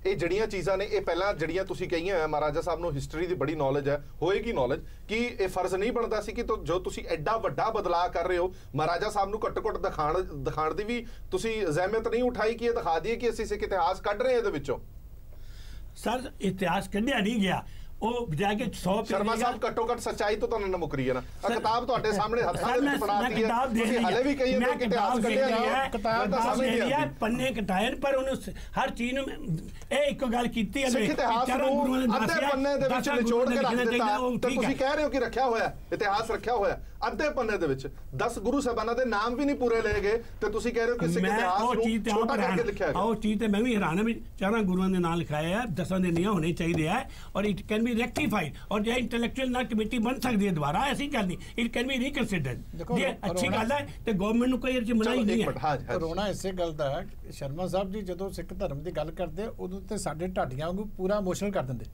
ਇਹ ਜਿਹੜੀਆਂ ਚੀਜ਼ਾਂ ਨੇ ਇਹ ਪਹਿਲਾਂ ਜਿਹੜੀਆਂ ਤੁਸੀਂ ਕਹੀਆਂ ਹੈ ਮਹਾਰਾਜਾ ਸਾਹਿਬ ਨੂੰ ਹਿਸਟਰੀ ਦੀ ਬੜੀ ਨੌਲੇਜ ਹੈ, ਹੋਏਗੀ ਨੌਲੇਜ, ਕਿ ਇਹ ਫਰਜ਼ ਨਹੀਂ ਬਣਦਾ ਸੀ ਕਿ ਜੋ ਤੁਸੀਂ ਐਡਾ ਵੱਡਾ ਬਦਲਾਅ ਕਰ ਰਹੇ ਹੋ ਮਹਾਰਾਜਾ ਸਾਹਿਬ ਨੂੰ ਘੱਟੋ ਘੱਟ ਦਿਖਾਣ ਦੀ ਵੀ ਤੁਸੀਂ ਜ਼ਹਿਮਤ ਨਹੀਂ ਉਠਾਈ ਕਿ ਇਹ ਦਿਖਾ ਦਈਏ ਕਿ ਅਸੀਂ ਸਿੱਖ ਇਤਿਹਾਸ ਕੱਢ ਰਹੇ ਹਾਂ ਇਹਦੇ ਵਿੱਚੋਂ? ਸਰ ਇਤਿਹਾਸ ਕੱਢਿਆ ਨਹੀਂ ਗਿਆ, ਉਹ ਜਾ ਕੇ 100 ਸ਼ਰਮਾ ਸਾਹਿਬ ਘੱਟੋ ਘੱਟ ਸੱਚਾਈ ਤੋਂ ਤੁਹਾਨੂੰ ਨਾ ਮੁਕਰੀ ਹੈ ਨਾ। ਕਿਤਾਬ ਤੁਹਾਡੇ ਸਾਹਮਣੇ ਹੱਥਾਂ ਦੇ ਵਿੱਚ ਬਣਾਤੀ ਹੈ, ਤੁਸੀਂ ਹਲੇ ਵੀ ਕਹੀ ਜਾਂਦੇ ਕਿ ਇਤਿਹਾਸ ਕੱਢਿਆ ਹੈ, ਕਿਤਾਬ ਤਾਂ ਸਮਝ ਨਹੀਂ ਆਉਂਦੀ, ਪੰਨੇ ਕਟਾਏ ਪਰ ਉਹਨੂੰ ਹਰ ਚੀਜ਼ ਨੂੰ ਇਹ ਇੱਕ ਗੱਲ ਕੀਤੀ ਹੈ ਸਿੱਖ ਇਤਿਹਾਸ ਨੂੰ ਅੱਧੇ ਪੰਨੇ ਦੇ ਵਿੱਚ ਨਿਚੋੜ ਕੇ ਰੱਖ ਦਿੱਤਾ ਤੇ ਤੁਸੀਂ ਕਹਿ ਰਹੇ ਹੋ ਕਿ ਰੱਖਿਆ ਹੋਇਆ ਇਤਿਹਾਸ, ਰੱਖਿਆ ਹੋਇਆ ਅੱਧੇ ਪੰਨੇ ਦੇ ਵਿੱਚ 10 ਗੁਰੂ ਸਾਹਿਬਾਨਾਂ ਦੇ ਨਾਮ ਵੀ ਨਹੀਂ ਪੂਰੇ ਲਏ ਗਏ ਤੇ ਤੁਸੀਂ ਕਹਿ ਰਹੇ ਹੋ ਕਿ ਸਿੱਖ ਇਤਿਹਾਸ ਨੂੰ ਛੋਟਾ ਕਰਕੇ ਲਿਖਿਆ ਗਿਆ। ਉਹ ਚੀਜ਼ ਤੇ ਮੈਂ ਵੀ ਹੈਰਾਨ ਹਾਂ ਵੀ 4 ਗੁਰੂਆਂ ਦੇ ਨਾਮ ਲਿਖਾਏ ਆ, 10 ਦੇ ਨਹੀਂ ਹੋਣੇ ਚਾਹੀਦੇ ਆ ਔਰ ਇਟ ਕੈਨ ਬੀ ਰੈਕਟੀਫਾਈਡ और जो इंटेलेक्चुअल ना कमेटी बन सकती है दोबारा, ऐसी गल नहीं, इट कैन बी रिकंसीडर्ड। ये अच्छी गल है ते गवर्नमेंट ਨੂੰ ਕੋਈ ਇਹ ਮਨਾਈ ਨਹੀਂ ਹੈ। ਰੋਣਾ ਇਸੇ ਗੱਲ ਦਾ ਹੈ ਸ਼ਰਮਾ ਸਾਹਿਬ ਜੀ ਜਦੋਂ ਸਿੱਖ ਧਰਮ ਦੀ ਗੱਲ ਕਰਦੇ ਉਦੋਂ ਤੇ ਸਾਡੇ ਢਾਡੀਆਂ ਵਾਂਗੂ ਪੂਰਾ ਇਮੋਸ਼ਨਲ ਕਰ ਦਿੰਦੇ,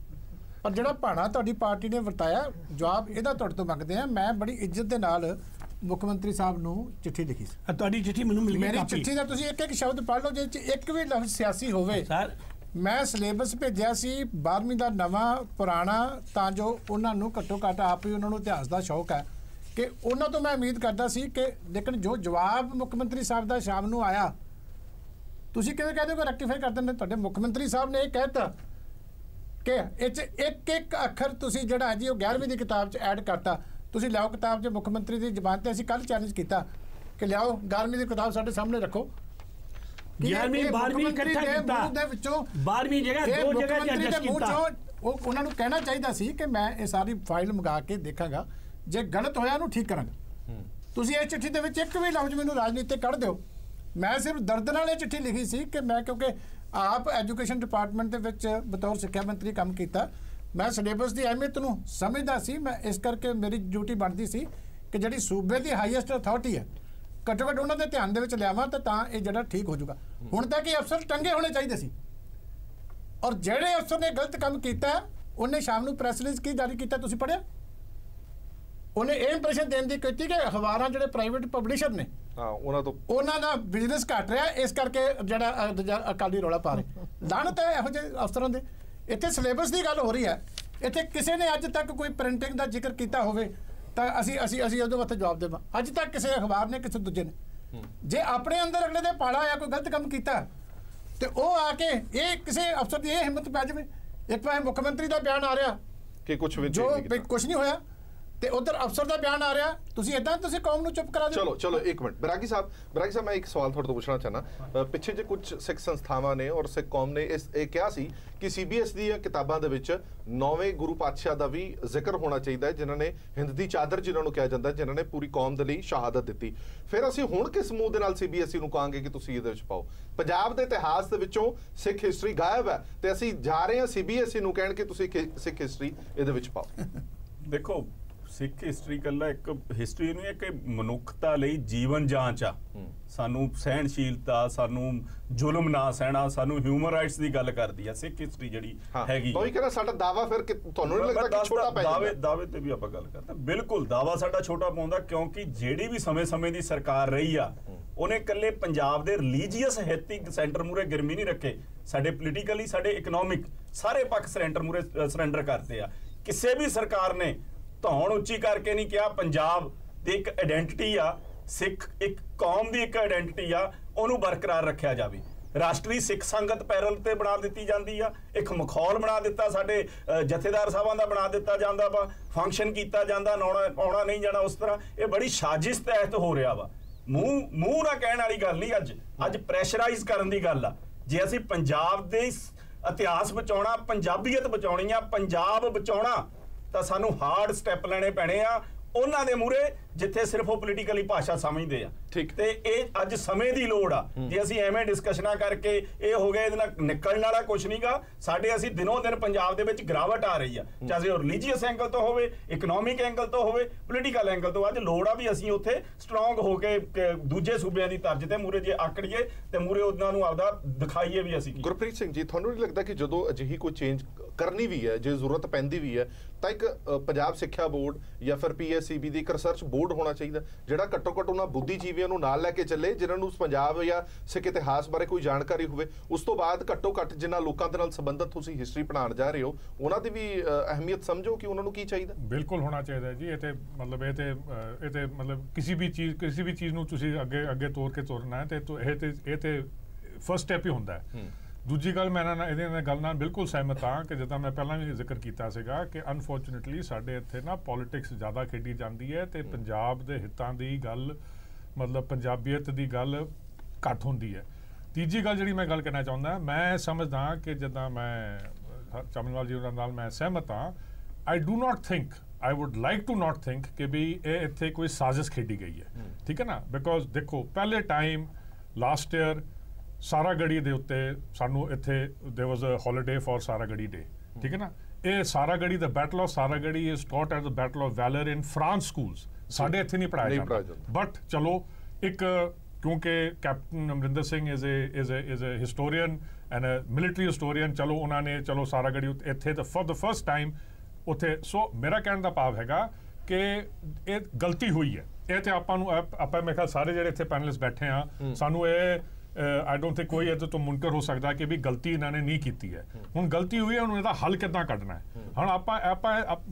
ਪਰ ਜਿਹੜਾ ਭਾਣਾ ਤੁਹਾਡੀ ਪਾਰਟੀ ਨੇ ਵਰਤਾਇਆ ਜਵਾਬ ਇਹਦਾ ਤੁਹਾਡੇ ਤੋਂ ਮੰਗਦੇ ਆ। ਮੈਂ ਬੜੀ ਇੱਜ਼ਤ ਦੇ ਨਾਲ ਮੁੱਖ ਮੰਤਰੀ ਸਾਹਿਬ ਨੂੰ ਚਿੱਠੀ ਲਿਖੀ ਸੀ, ਤੁਹਾਡੀ ਚਿੱਠੀ ਮੈਨੂੰ ਮਿਲ ਗਈ, ਮੇਰੀ ਚਿੱਠੀ ਦਾ ਤੁਸੀਂ ਇੱਕ ਇੱਕ ਸ਼ਬਦ ਪੜ੍ਹ ਲਓ, ਜੇ ਇੱਕ ਵੀ ਲਫ਼ਜ਼ ਸਿਆਸੀ ਹੋਵੇ। ਸਰ ਮੈਂ ਸਿਲੇਬਸ ਭੇਜਿਆ ਸੀ 12ਵੀਂ ਦਾ ਨਵਾਂ ਪੁਰਾਣਾ, ਤਾਂ ਜੋ ਉਹਨਾਂ ਨੂੰ ਘੱਟੋ ਘੱਟ ਆਪ ਹੀ ਉਹਨਾਂ ਨੂੰ ਇਤਿਹਾਸ ਦਾ ਸ਼ੌਕ ਹੈ ਕਿ ਉਹਨਾਂ ਤੋਂ ਮੈਂ ਉਮੀਦ ਕਰਦਾ ਸੀ ਕਿ ਲੇਕਿਨ ਜੋ ਜਵਾਬ ਮੁੱਖ ਮੰਤਰੀ ਸਾਹਿਬ ਦਾ ਸ਼ਾਮ ਨੂੰ ਆਇਆ, ਤੁਸੀਂ ਕਿਵੇਂ ਕਹਿੰਦੇ ਹੋ ਰੈਕਟੀਫਾਈ ਕਰ ਦਿੰਦੇ? ਤੁਹਾਡੇ ਮੁੱਖ ਮੰਤਰੀ ਸਾਹਿਬ ਨੇ ਇਹ ਕਹਿਤਾ ਕਿ ਇਹ 'ਚ ਇੱਕ ਇੱਕ ਅੱਖਰ ਤੁਸੀਂ ਜਿਹੜਾ ਹੈ ਜੀ ਉਹ 11ਵੀਂ ਦੀ ਕਿਤਾਬ 'ਚ ਐਡ ਕਰਤਾ। ਤੁਸੀਂ ਲਿਆਓ ਕਿਤਾਬ 'ਚ ਮੁੱਖ ਮੰਤਰੀ ਦੀ ਜ਼ਬਾਨ ਤੇ ਅਸੀਂ ਕੱਲ ਚੈਲੰਜ ਕੀਤਾ ਕਿ ਲਿਆਓ 11ਵੀਂ ਦੀ ਕਿਤਾਬ ਸਾਡੇ ਸਾਹਮਣੇ ਰੱਖੋ। 11ਵੀਂ 12ਵੀਂ ਇਕੱਠਾ ਕੀਤਾ ਦੇ ਵਿੱਚੋਂ 12ਵੀਂ ਜਗ੍ਹਾ 2 ਜਗ੍ਹਾ ਐਡਜਸਟ ਕੀਤਾ। ਉਹ ਉਹਨਾਂ ਨੂੰ ਕਹਿਣਾ ਚਾਹੀਦਾ ਸੀ ਕਿ ਮੈਂ ਇਹ ਸਾਰੀ ਫਾਈਲ ਮੰਗਾ ਕੇ ਦੇਖਾਂਗਾ, ਜੇ ਗਲਤ ਹੋਇਆ ਉਹਨੂੰ ਠੀਕ ਕਰਾਂਗਾ। ਤੁਸੀਂ ਇਹ ਚਿੱਠੀ ਦੇ ਵਿੱਚ ਇੱਕ ਵੀ ਲਫ਼ਜ਼ ਮੈਨੂੰ ਰਾਜਨੀਤੀ ਕੱਢ ਦਿਓ। ਮੈਂ ਸਿਰਫ ਦਰਦ ਨਾਲ ਇਹ ਚਿੱਠੀ ਲਿਖੀ ਸੀ ਕਿ ਮੈਂ ਕਿਉਂਕਿ ਆਪ ਐਜੂਕੇਸ਼ਨ ਡਿਪਾਰਟਮੈਂਟ ਦੇ ਵਿੱਚ ਬਤੌਰ ਸਿੱਖਿਆ ਮੰਤਰੀ ਕੰਮ ਕੀਤਾ, ਮੈਂ ਸਿਲੇਬਸ ਦੀ ਅਹਿਮੀਅਤ ਨੂੰ ਸਮਝਦਾ ਸੀ। ਮੈਂ ਇਸ ਕਰਕੇ ਮੇਰੀ ਡਿਊਟੀ ਬਣਦੀ ਸੀ ਕਿ ਜਿਹੜੀ ਸੂਬੇ ਦੀ ਹਾਈਐਸਟ ਅਥਾਰਟੀ ਹੈ ਘੱਟੋ ਘੱਟ ਉਹਨਾਂ ਦੇ ਧਿਆਨ ਦੇ ਵਿੱਚ ਲਿਆਵਾਂ ਤਾਂ ਇਹ ਜਿਹੜਾ ਠੀਕ ਹੋ ਜਾਊਗਾ। ਹੁਣ ਤੱਕ ਇਹ ਅਫਸਰ ਟੰਗੇ ਹੋਣੇ ਚਾਹੀਦੇ ਸੀ, ਔਰ ਜਿਹੜੇ ਅਫਸਰ ਨੇ ਗਲਤ ਕੰਮ ਕੀਤਾ ਉਹਨੇ ਸ਼ਾਮ ਨੂੰ ਪ੍ਰੈਸ ਰਿਲੀਜ਼ ਕੀ ਜਾਰੀ ਕੀਤਾ ਤੁਸੀਂ ਪੜ੍ਹਿਆ? ਉਹਨੇ ਇਹ ਇੰਪ੍ਰੈਸ਼ਨ ਦੇਣ ਦੀ ਕੀਤੀ ਕਿ ਅਖਬਾਰਾਂ ਜਿਹੜੇ ਪ੍ਰਾਈਵੇਟ ਪਬਲਿਸ਼ਰ ਨੇ ਉਹਨਾਂ ਦਾ ਬਿਜ਼ਨਸ ਘਟ ਰਿਹਾ, ਇਸ ਕਰਕੇ ਜਿਹੜਾ ਅਕਾਲੀ ਰੌਲਾ ਪਾ ਰਹੇ। ਲਾਹਨਤ ਹੈ ਇਹੋ ਜਿਹੇ ਅਫਸਰਾਂ ਦੇ। ਇੱਥੇ ਸਿਲੇਬਸ ਦੀ ਗੱਲ ਹੋ ਰਹੀ ਹੈ, ਇੱਥੇ ਕਿਸੇ ਨੇ ਅੱਜ ਤੱਕ ਕੋਈ ਪ੍ਰਿੰਟਿੰਗ ਦਾ ਜ਼ਿਕਰ ਕੀਤਾ ਹੋਵੇ ਤਾਂ ਅਸੀਂ ਉਹਦੇ ਵਾਸਤੇ ਜਵਾਬ ਦੇਵਾਂ। ਅੱਜ ਤੱਕ ਕਿਸੇ ਅਖਬਾਰ ਨੇ ਕਿਸੇ ਦੂਜੇ ਨੇ ਜੇ ਆਪਣੇ ਅੰਦਰ ਅਗਲੇ ਦੇ ਪਾੜਾ ਹੋਇਆ ਕੋਈ ਗਲਤ ਕੰਮ ਕੀਤਾ ਤੇ ਉਹ ਆ ਕੇ ਇਹ ਕਿਸੇ ਅਫਸਰ ਦੀ ਇਹ ਹਿੰਮਤ ਪੈ ਜਾਵੇ। ਇੱਕ ਵਾਰ ਮੁੱਖ ਮੰਤਰੀ ਦਾ ਬਿਆਨ ਆ ਰਿਹਾ ਕਿ ਕੁਝ ਨਹੀਂ ਹੋਇਆ ਤੇ ਉਧਰ ਅਫਸਰ ਦਾ ਬਿਆਨ ਆ ਰਿਹਾ, ਤੁਸੀਂ ਇਦਾਂ ਤੁਸੀਂ ਕੌਮ ਨੂੰ ਚੁੱਪ ਕਰਾ ਦਿਓ। ਚਲੋ ਇੱਕ ਮਿੰਟ ਬਰਾਗੀ ਸਾਹਿਬ ਮੈਂ ਇੱਕ ਸਵਾਲ ਤੁਹਾਡੇ ਤੋਂ ਪੁੱਛਣਾ ਚਾਹਨਾ। ਪਿੱਛੇ ਜੇ ਕੁਝ ਸਿੱਖ ਸੰਸਥਾਵਾਂ ਨੇ ਔਰ ਸਿੱਖ ਕੌਮ ਨੇ ਇਹ ਕਿਹਾ ਸੀ ਕਿ CBS ਦੀਆਂ ਕਿਤਾਬਾਂ ਦੇ ਵਿੱਚ 9ਵੇਂ ਗੁਰੂ ਪਾਤਸ਼ਾਹ ਦਾ ਵੀ ਜ਼ਿਕਰ ਹੋਣਾ ਚਾਹੀਦਾ ਹੈ, ਜਿਨ੍ਹਾਂ ਨੇ ਹਿੰਦ ਦੀ ਚਾਦਰ ਜਿਹਨਾਂ ਨੂੰ ਕਿਹਾ ਜਾਂਦਾ, ਜਿਨ੍ਹਾਂ ਨੇ ਪੂਰੀ ਕੌਮ ਦੇ ਲਈ ਸ਼ਹਾਦਤ ਦਿੱਤੀ। ਫਿਰ ਅਸੀਂ ਹੁਣ ਕਿਸ ਮੂੰਹ ਦੇ ਨਾਲ CBSE ਨੂੰ ਕਹਾਂਗੇ ਕਿ ਤੁਸੀਂ ਇਹਦੇ ਵਿੱਚ ਪਾਓ? ਪੰਜਾਬ ਦੇ ਇਤਿਹਾਸ ਦੇ ਵਿੱਚੋਂ ਸਿੱਖ ਹਿਸਟਰੀ ਗਾਇਬ ਹੈ ਤੇ ਅਸੀਂ ਜਾ ਰਹੇ ਹਾਂ CBSE ਨੂੰ ਕਹਿਣ ਕਿ ਤੁਸੀਂ ਸਿੱਖ ਹਿਸਟਰੀ ਇਹਦੇ ਵਿੱਚ ਪਾਓ। ਦੇਖੋ ਸਿੱਖ ਹਿਸਟਰੀ ਕੱਲਾ ਇੱਕ ਹਿਸਟਰੀ ਨੂੰ ਇੱਕ ਮਨੁੱਖਤਾ ਲਈ ਜੀਵਨ ਜਾਂਚ ਆ। ਸਾਨੂੰ ਸਹਿਣਸ਼ੀਲਤਾ, ਸਾਨੂੰ ਜ਼ੁਲਮ ਨਾ ਸਹਿਣਾ, ਸਾਨੂੰ ਹਿਊਮਨ ਰਾਈਟਸ ਦੀ ਗੱਲ ਕਰਦੀ ਆ ਸਿੱਖ ਹਿਸਟਰੀ ਜਿਹੜੀ ਹੈਗੀ। ਕੋਈ ਕਹਿੰਦਾ ਸਾਡਾ ਦਾਵਾ ਫਿਰ ਤੁਹਾਨੂੰ ਨਹੀਂ ਲੱਗਦਾ ਕਿ ਛੋਟਾ ਪੈ ਜਾਂਦਾ? ਦਾਅਵੇ ਤੇ ਵੀ ਆਪਾਂ ਗੱਲ ਕਰਦੇ ਬਿਲਕੁਲ ਦਾਵਾ ਸਾਡਾ ਛੋਟਾ ਪਾਉਂਦਾ, ਕਿਉਂਕਿ ਜਿਹੜੀ ਵੀ ਸਮੇਂ ਦੀ ਸਰਕਾਰ ਰਹੀ ਆ ਉਹਨੇ ਇਕੱਲੇ ਪੰਜਾਬ ਦੇ ਰਿਲੀਜੀਅਸ ਹਿੱਤ ਹੀ ਸੈਂਟਰ ਮੂਰੇ ਗਿਰਮੀ ਨਹੀਂ ਰੱਖੇ। ਸਾਡੇ ਪੋਲੀਟੀਕਲੀ, ਸਾਡੇ ਇਕਨੋਮਿਕ ਸਾਰੇ ਪੱਖ ਸਰੈਂਡਰ ਕਰਤੇ ਆ। ਕਿਸੇ ਵੀ ਸਰਕਾਰ ਨੇ ਧੌਣ ਉੱਚੀ ਕਰਕੇ ਨਹੀਂ ਕਿਹਾ ਪੰਜਾਬ ਦੀ ਇੱਕ ਆਇਡੈਂਟੀਟੀ ਆ, ਸਿੱਖ ਇੱਕ ਕੌਮ ਦੀ ਇੱਕ ਆਇਡੈਂਟੀਟੀ ਆ, ਉਹਨੂੰ ਬਰਕਰਾਰ ਰੱਖਿਆ ਜਾਵੇ। ਰਾਸ਼ਟਰੀ ਸਿੱਖ ਸੰਗਤ ਪੈਰਲ ਤੇ ਬਣਾ ਦਿੱਤੀ ਜਾਂਦੀ ਆ, ਇੱਕ ਮਖੌਲ ਬਣਾ ਦਿੱਤਾ, ਸਾਡੇ ਜਥੇਦਾਰ ਸਾਹਿਬਾਂ ਦਾ ਬਣਾ ਦਿੱਤਾ ਜਾਂਦਾ ਵਾ, ਫੰਕਸ਼ਨ ਕੀਤਾ ਜਾਂਦਾ, ਆਉਣਾ ਨਹੀਂ ਜਾਣਾ ਉਸ ਤਰ੍ਹਾਂ। ਇਹ ਬੜੀ ਸਾਜ਼ਿਸ਼ ਤਹਿਤ ਹੋ ਰਿਹਾ ਵਾ। ਮੂੰਹ ਨਾ ਕਹਿਣ ਵਾਲੀ ਗੱਲ ਨਹੀਂ, ਅੱਜ ਪ੍ਰੈਸ਼ਰਾਈਜ਼ ਕਰਨ ਦੀ ਗੱਲ ਆ। ਜੇ ਅਸੀਂ ਪੰਜਾਬ ਦੇ ਇਤਿਹਾਸ ਬਚਾਉਣਾ, ਪੰਜਾਬੀਅਤ ਬਚਾਉਣੀ ਆ, ਪੰਜਾਬ ਬਚਾਉਣਾ, ਤਾਂ ਸਾਨੂੰ ਹਾਰਡ ਸਟੈਪ ਲੈਣੇ ਪੈਣੇ ਆ ਉਹਨਾਂ ਦੇ ਮੂਹਰੇ ਜਿੱਥੇ ਸਿਰਫ ਉਹ ਪੋਲੀਟੀਕਲੀ ਭਾਸ਼ਾ ਸਮਝਦੇ ਆ। ਠੀਕ। ਤੇ ਇਹ ਅੱਜ ਸਮੇਂ ਦੀ ਲੋੜ ਆ। ਜੇ ਅਸੀਂ ਐਵੇਂ ਡਿਸਕਸ਼ਨਾਂ ਕਰਕੇ ਇਹ ਹੋ ਗਿਆ, ਇਹਦੇ ਨਾਲ ਨਿਕਲਣ ਵਾਲਾ ਕੁਝ ਨਹੀਂਗਾ। ਸਾਡੇ ਅਸੀਂ ਦਿਨੋਂ ਦਿਨ ਪੰਜਾਬ ਦੇ ਵਿੱਚ ਗਿਰਾਵਟ ਆ ਰਹੀ ਆ, ਚਾਹੇ ਉਹ ਰਿਲੀਜੀਅਸ ਐਂਗਲ ਤੋਂ ਹੋਵੇ, ਇਕਨੋਮਿਕ ਐਂਗਲ ਤੋਂ ਹੋਵੇ, ਪੋਲੀਟੀਕਲ ਐਂਗਲ ਤੋਂ। ਅੱਜ ਲੋੜ ਆ ਵੀ ਅਸੀਂ ਉੱਥੇ ਸਟਰੋਂਗ ਹੋ ਕੇ ਦੂਜੇ ਸੂਬਿਆਂ ਦੀ ਤਰਜ਼ ਤੇ ਮੂਹਰੇ ਜੇ ਆਕੜੀਏ ਤੇ ਮੂਹਰੇ ਉਹਨਾਂ ਨੂੰ ਆਪਦਾ ਦਿਖਾਈਏ ਵੀ ਅਸੀਂ। ਗੁਰਪ੍ਰੀਤ ਸਿੰਘ ਜੀ, ਤੁਹਾਨੂੰ ਨਹੀਂ ਲੱਗਦਾ ਕਿ ਜਦੋਂ ਅਜਿਹੀ ਕੋਈ ਚੇਂਜ ਕਰਨੀ ਵੀ ਹੈ, ਜੇ ਜ਼ਰੂਰਤ ਪੈਂਦੀ ਵੀ ਹੈ, ਤਾਂ ਇੱਕ ਪੰਜਾਬ ਸਿੱਖਿਆ ਬੋਰਡ ਜਾਂ ਫਿਰ PSEB ਦੀ ਇੱਕ ਰਿਸਰਚ ਬੋਰਡ ਹੋਣਾ ਚਾਹੀਦਾ, ਜਿਹੜਾ ਘੱਟੋ ਘੱਟ ਉਹਨਾਂ ਬੁੱਧੀਜੀਵੀਆਂ ਨੂੰ ਨਾਲ ਲੈ ਕੇ ਚੱਲੇ ਜਿਨ੍ਹਾਂ ਨੂੰ ਪੰਜਾਬ ਜਾਂ ਸਿੱਖ ਇਤਿਹਾਸ ਬਾਰੇ ਕੋਈ ਜਾਣਕਾਰੀ ਹੋਵੇ। ਉਸ ਤੋਂ ਬਾਅਦ ਘੱਟੋ ਘੱਟ ਜਿਨ੍ਹਾਂ ਲੋਕਾਂ ਦੇ ਨਾਲ ਸੰਬੰਧਿਤ ਤੁਸੀਂ ਹਿਸਟਰੀ ਪੜ੍ਹਾਉਣ ਜਾ ਰਹੇ ਹੋ, ਉਹਨਾਂ ਦੀ ਵੀ ਅਹਿਮੀਅਤ ਸਮਝੋ ਕਿ ਉਹਨਾਂ ਨੂੰ ਕੀ ਚਾਹੀਦਾ। ਬਿਲਕੁਲ ਹੋਣਾ ਚਾਹੀਦਾ ਜੀ। ਇਹ ਤੇ ਮਤਲਬ ਕਿਸੇ ਵੀ ਚੀਜ਼ ਨੂੰ ਤੁਸੀਂ ਅੱਗੇ ਤੋਰ ਕੇ ਤੋਰਨਾ ਹੈ ਤੇ ਇਹ ਤੇ ਫਸਟ ਸਟੈਪ ਹੀ ਹੁੰਦਾ ਹੈ। ਦੂਜੀ ਗੱਲ, ਮੈਂ ਇਹਦੇ ਨਾਲ ਗੱਲ ਨਾਲ ਬਿਲਕੁਲ ਸਹਿਮਤ ਹਾਂ ਕਿ ਜਿੱਦਾਂ ਮੈਂ ਪਹਿਲਾਂ ਵੀ ਜ਼ਿਕਰ ਕੀਤਾ ਸੀਗਾ ਕਿ ਅਨਫੋਰਚੂਨੇਟਲੀ ਸਾਡੇ ਇੱਥੇ ਨਾ ਪੋਲਿਟਿਕਸ ਜ਼ਿਆਦਾ ਖੇਡੀ ਜਾਂਦੀ ਹੈ ਤੇ ਪੰਜਾਬ ਦੇ ਹਿੱਤਾਂ ਦੀ ਗੱਲ, ਮਤਲਬ ਪੰਜਾਬੀਅਤ ਦੀ ਗੱਲ ਘੱਟ ਹੁੰਦੀ ਹੈ। ਤੀਜੀ ਗੱਲ ਜਿਹੜੀ ਮੈਂ ਗੱਲ ਕਰਨਾ ਚਾਹੁੰਦਾ, ਮੈਂ ਸਮਝਦਾ ਕਿ ਜਿੱਦਾਂ ਮੈਂ ਚਮਨਵਾਲ ਜੀ ਨਾਲ ਮੈਂ ਸਹਿਮਤ ਹਾਂ। I do not think, I would like to not think ਕਿ ਵੀ ਇਹ ਇੱਥੇ ਕੋਈ ਸਾਜ਼ਿਸ਼ ਖੇਡੀ ਗਈ ਹੈ, ਠੀਕ ਹੈ ਨਾ। ਬਿਕੋਜ਼ ਦੇਖੋ, ਪਹਿਲੇ ਟਾਈਮ ਲਾਸਟ ਈਅਰ ਸਾਰਾਗੜੀ ਦੇ ਉੱਤੇ ਸਾਨੂੰ ਇੱਥੇ there was a holiday for Saragarhi ਡੇ, ਠੀਕ ਹੈ ਨਾ। ਇਹ Saragarhi, the battle of Saragarhi is taught as the battle of valor in France schools, ਸਾਡੇ ਇੱਥੇ ਨਹੀਂ ਪੜਾਇਆ ਜਾਂਦਾ। ਬਟ ਚਲੋ, ਇੱਕ ਕਿਉਂਕਿ captain Amarinder Singh is a historian and a military historian, ਚਲੋ ਉਹਨਾਂ ਨੇ ਸਾਰਾਗੜੀ ਇੱਥੇ for the first time ਉੱਥੇ। ਸੋ ਮੇਰਾ ਕਹਿਣ ਦਾ ਭਾਵ ਹੈਗਾ ਕਿ ਇਹ ਗਲਤੀ ਹੋਈ ਹੈ। ਇਹ ਤੇ ਆਪਾਂ ਮੇਰੇ ਖਿਆਲ ਸਾਰੇ ਜਿਹੜੇ ਇੱਥੇ ਪੈਨਲਿਸਟ ਬੈਠੇ ਆ, ਸਾਨੂੰ ਇਹ ਆਈ ਡੋਂਟ ਥਿੰਕ ਕੋਈ ਇਹਦੇ ਤੋਂ ਮੁਨਕਰ ਹੋ ਸਕਦਾ ਕਿ ਵੀ ਗਲਤੀ ਇਹਨਾਂ ਨੇ ਨਹੀਂ ਕੀਤੀ ਹੈ। ਹੁਣ ਗਲਤੀ ਹੋਈ ਹੈ, ਹੁਣ ਇਹਦਾ ਹੱਲ ਕਿੱਦਾਂ ਕੱਢਣਾ ਹੈ। ਹੁਣ ਆਪਾਂ